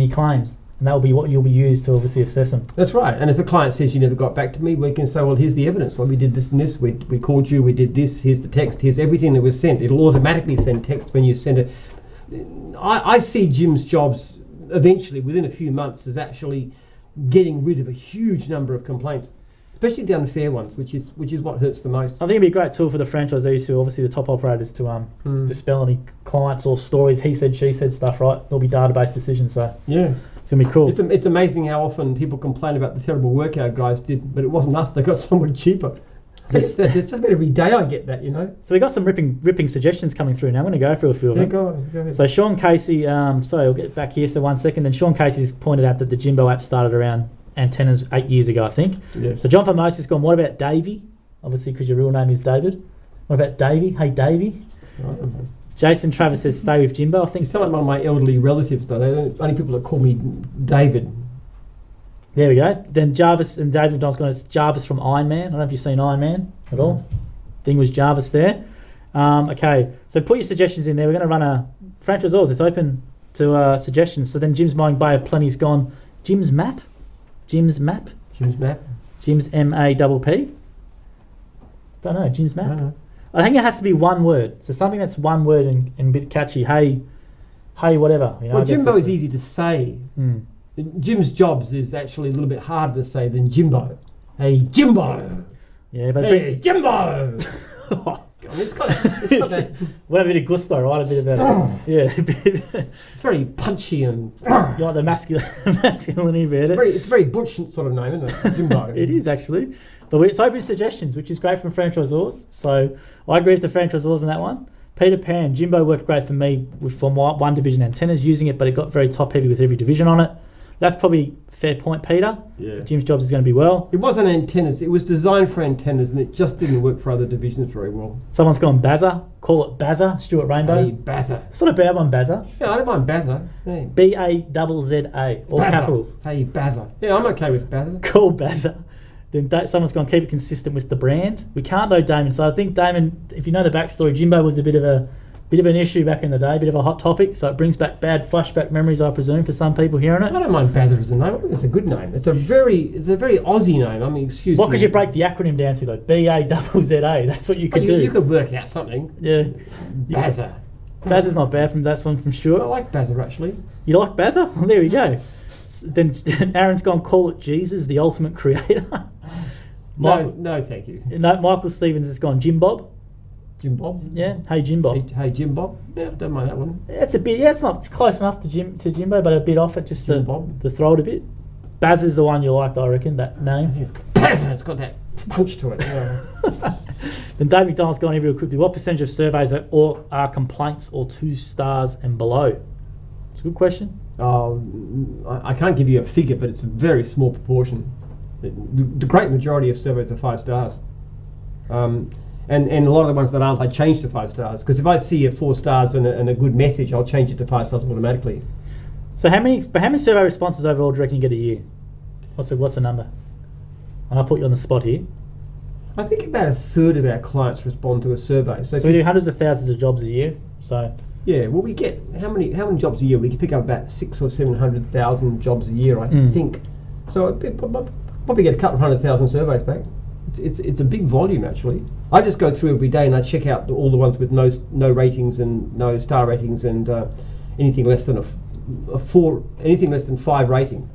claims. And that will be what you'll be used to obviously assess them.
That's right. And if a client says you never got back to me, we can say, well, here's the evidence. Well, we did this and this. We called you. We did this. Here's the text. Here's everything that was sent. It'll automatically send text when you send it. I see Jim's Jobs eventually, within a few months, as actually getting rid of a huge number of complaints, especially the unfair ones, which is what hurts the most.
I think it'd be a great tool for the franchisees who, obviously the top operators, to dispel any clients or stories, he said, she said stuff, right? There'll be database decisions, so
yeah.
It's going to be cool.
It's amazing how often people complain about the terrible work our guys did, but it wasn't us. They got someone cheaper. It's just about every day I get that,
So we got some ripping suggestions coming through now. I'm going to go through a few of them.
Go ahead.
So Sean Casey, sorry, I'll get back here. So 1 second. Then Sean Casey's pointed out that the Jimbo app started around Antennas 8 years ago, I think.
Yes.
So John Formosa's gone, what about Davey? Obviously, because your real name is David. What about Davey? Hey, Davey.
Right.
Jason Travis says, stay with Jimbo. I think.
You sound like one of my elderly relatives, though. They're the only people that call me David.
There we go. Then Jarvis and David McDonald's gone, it's Jarvis from Iron Man. I don't know if you've seen Iron Man at all. Thing was Jarvis there. Okay, so put your suggestions in there. We're going to run a franchisors. It's open to suggestions. So then Jim's Mowing Bay of Plenty's gone, Jim's Map? Jim's Map?
Jim's Map? Jim's
M-A-P-P? Don't know, Jim's Map?
I don't know.
I think it has to be one word. So something that's one word and a bit catchy. Hey, whatever.
Well, Jimbo is easy to say. Jim's Jobs is actually a little bit harder to say than Jimbo. Hey, Jimbo!
Yeah, but
hey, Jimbo! It's got that.
What a bit of gusto, right? A bit about it. Yeah.
It's very punchy and...
You want the masculinity about it.
It's a very butch sort of name, isn't it? Jimbo.
It is, actually. But it's open suggestions, which is great from franchisors. So I agree with the franchisors on that one. Peter Pan, Jimbo worked great for me from one division Antennas using it, but it got very top heavy with every division on it. That's probably a fair point, Peter.
Yeah.
Jim's jobs is going to be well.
It wasn't antennas. It was designed for antennas, and it just didn't work for other divisions very well.
Someone's gone Bazza. Call it Bazza. Stuart Rainbow.
Hey, Bazza.
It's not a bad one, Bazza.
Yeah, I don't mind Bazza. Hey.
Bazza. All
Bazza.
capitals.
Hey, Bazza. Yeah, I'm okay with Bazza.
Call Bazza. Then someone's gone keep it consistent with the brand. We can't though, Damon. So I think Damon, if you know the backstory, Jimbo was a bit of an issue back in the day, a bit of a hot topic. So it brings back bad flashback memories, I presume, for some people hearing it.
I don't mind Bazza as a name. I think it's a good name. It's a very Aussie name. I mean, excuse me.
What could you break the acronym down to though? BAZZA. That's what you could do.
You could work out something.
Yeah.
Bazza.
Bazza's not bad. That's one from Stuart.
I like Bazza actually.
You like Bazza? Well, there we go. Then Aaron's gone call it Jesus, the ultimate creator.
No, thank you.
No, Michael Stevens has gone Jim Bob.
Jim Bob.
Yeah. Hey Jim Bob.
Hey Jim Bob. Yeah, don't mind that one.
It's a bit. Yeah, it's not close enough to Jimbo, but a bit off it just to throw it a bit. Baz is the one you like, I reckon. That name.
It's got Bazza. It's got that punch to it. Yeah.
Then Dave McDonald's gone here real quickly. What percentage of surveys are complaints or 2 stars and below? It's a good question.
I can't give you a figure, but it's a very small proportion. The great majority of surveys are 5 stars. And a lot of the ones that aren't, I change to 5 stars. Because if I see a 4 stars and a good message, I'll change it to 5 stars automatically.
So how many survey responses overall do you reckon you get a year? What's the number? And I'll put you on the spot here.
I think about 1/3 of our clients respond to a survey.
So we do hundreds of thousands of jobs a year. So
yeah, well, we get how many jobs a year? We can pick up about 600,000 or 700,000 jobs a year, I think. So probably get a couple of 100,000 surveys back. It's a big volume actually. I just go through every day and I check out all the ones with no ratings and no star ratings and anything less than anything less than 5 rating,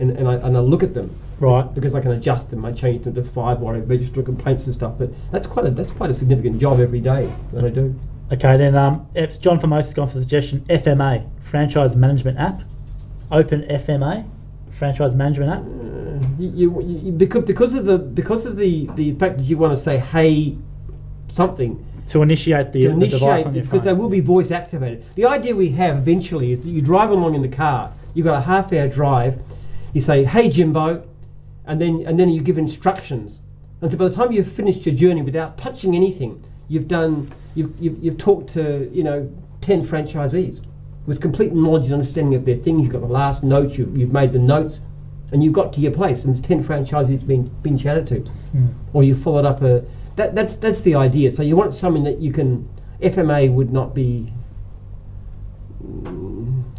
and I look at them.
Right.
Because I can adjust them. I change them to 5 or I register complaints and stuff. But that's quite a significant job every day that I do.
Okay, then if John Formosa has gone for suggestion, FMA, Franchise Management App. Open FMA, Franchise Management App.
Because of the fact that you want to say hey something
to initiate the device on your phone.
Because they will be voice activated. The idea we have eventually is that you drive along in the car. You've got a half-hour drive. You say hey Jimbo. And then you give instructions, and so by the time you've finished your journey without touching anything, you've talked to 10 franchisees with complete knowledge and understanding of their thing. You've got the last notes, you've made the notes, and you've got to your place, and there's 10 franchisees been chatted to, or you followed up that's the idea. So you want something that you can. FMA would not be.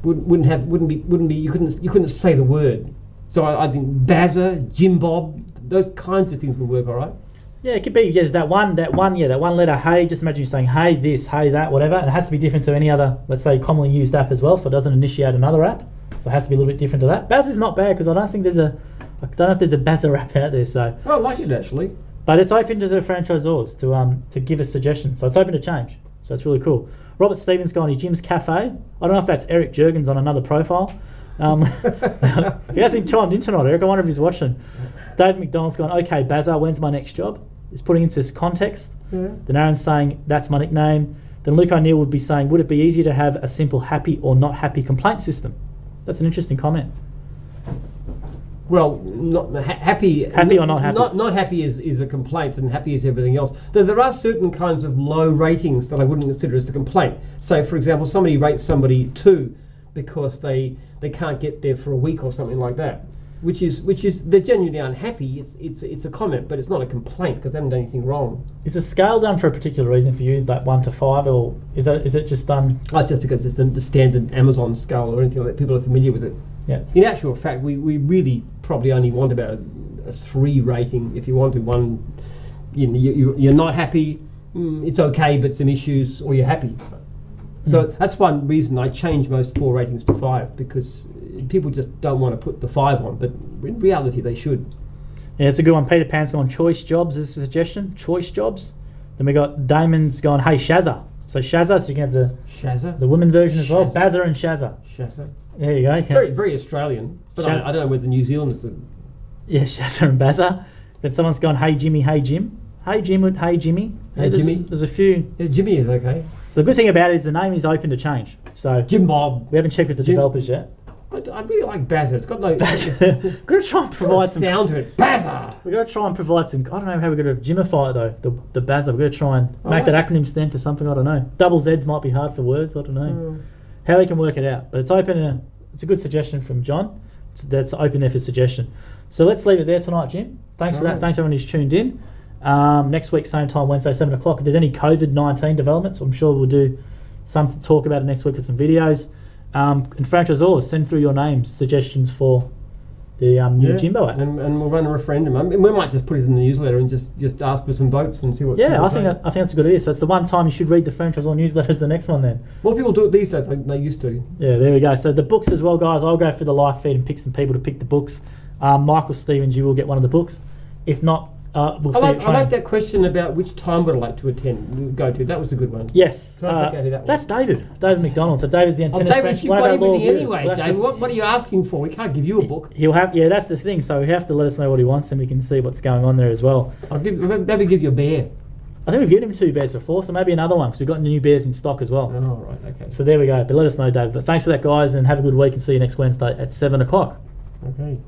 Wouldn't be. You couldn't say the word. So I think Bazza, Jim Bob, those kinds of things would work all right.
Yeah, it could be that one letter, hey, just imagine you saying hey this, hey that, whatever. And it has to be different to any other, let's say, commonly used app as well, so it doesn't initiate another app. So it has to be a little bit different to that. Bazza's not bad because I don't know if there's a Bazza app out there. So
I like it actually.
But it's open to the franchisors to give us suggestions. So it's open to change. So it's really cool. Robert Stevens gone to Jim's Cafe. I don't know if that's Eric Jurgens on another profile. He hasn't chimed in tonight, Eric. I wonder if he's watching. Dave McDonald's gone, okay, Bazza, when's my next job? He's putting into this context. Yeah. Then Aaron's saying, that's my nickname. Then Luke O'Neill would be saying, would it be easier to have a simple happy or not happy complaint system? That's an interesting comment.
Well, not happy
or not happy?
Not happy is a complaint, and happy is everything else. There are certain kinds of low ratings that I wouldn't consider as a complaint. So, for example, somebody rates somebody 2 because they can't get there for a week or something like that, which is they're genuinely unhappy. It's a comment, but it's not a complaint because they haven't done anything wrong. Is the scale done for a particular reason for you, like 1 to 5, or is it just done? Oh, it's just because it's the standard Amazon scale or anything like that. People are familiar with it. Yeah. In actual fact, we really probably only want about a 3 rating. If you want to 1, you're not happy. It's okay, but some issues, or you're happy. So that's one reason I change most 4 ratings to 5, because people just don't want to put the 5 on, but in reality they should. Yeah, it's a good one. Peter Pan's gone choice jobs is a suggestion. Choice jobs. Then we got Damon's gone, hey Shazza. So Shazza, so you can have the women version as well. Bazza and Shazza. Shazza. There you go. Very, very Australian, but I don't know whether New Zealanders are. Yeah, Shazza and Bazza. Then someone's gone, hey Jimmy, hey Jim. Hey Jim, hey Jimmy. Hey Jimmy. There's a few. Yeah, Jimmy is okay. So the good thing about it is the name is open to change. So Jim Bob. We haven't checked with the developers yet. I really like Bazza. It's got no
We're going to try and provide some
sound to it. Bazza!
We're going to try and provide some. I don't know how we're going to gymify it though. The Bazza. We're going to try and make that acronym stand for something. I don't know. Double Z's might be hard for words. I don't know how we can work it out. But it's open. It's a good suggestion from John. That's open there for suggestion. So let's leave it there tonight, Jim. Thanks for that. Thanks everyone who's tuned in. Next week, same time, Wednesday, 7 o'clock. If there's any COVID-19 developments, I'm sure we'll do something to talk about it next week with some videos. And franchisors, send through your names, suggestions for the new Jimbo app.
And we'll run a referendum. I mean, we might just put it in the newsletter and just ask for some votes and see what.
Yeah, I think that's a good idea. So it's the one time you should read the franchisor newsletter is the next one then.
Well, people do it these days. They used to.
Yeah, there we go. So the books as well, guys. I'll go for the live feed and pick some people to pick the books. Michael Stevens, you will get one of the books. If not, we'll see. I
like that question about which time would I like to go to. That was a good one.
Yes.
That
that's David McDonald. So David's the antenna.
David, you've got everything anyway, David. What are you asking for? We can't give you a book.
He'll have. Yeah, that's the thing. So he have to let us know what he wants, and we can see what's going on there as well.
Maybe give you a bear.
I think we've given him 2 bears before, so maybe another one because we've got new bears in stock as well.
Oh, right, okay.
So there we go. But let us know, David. But thanks for that, guys, and have a good week, and see you next Wednesday at 7 o'clock.
Okay.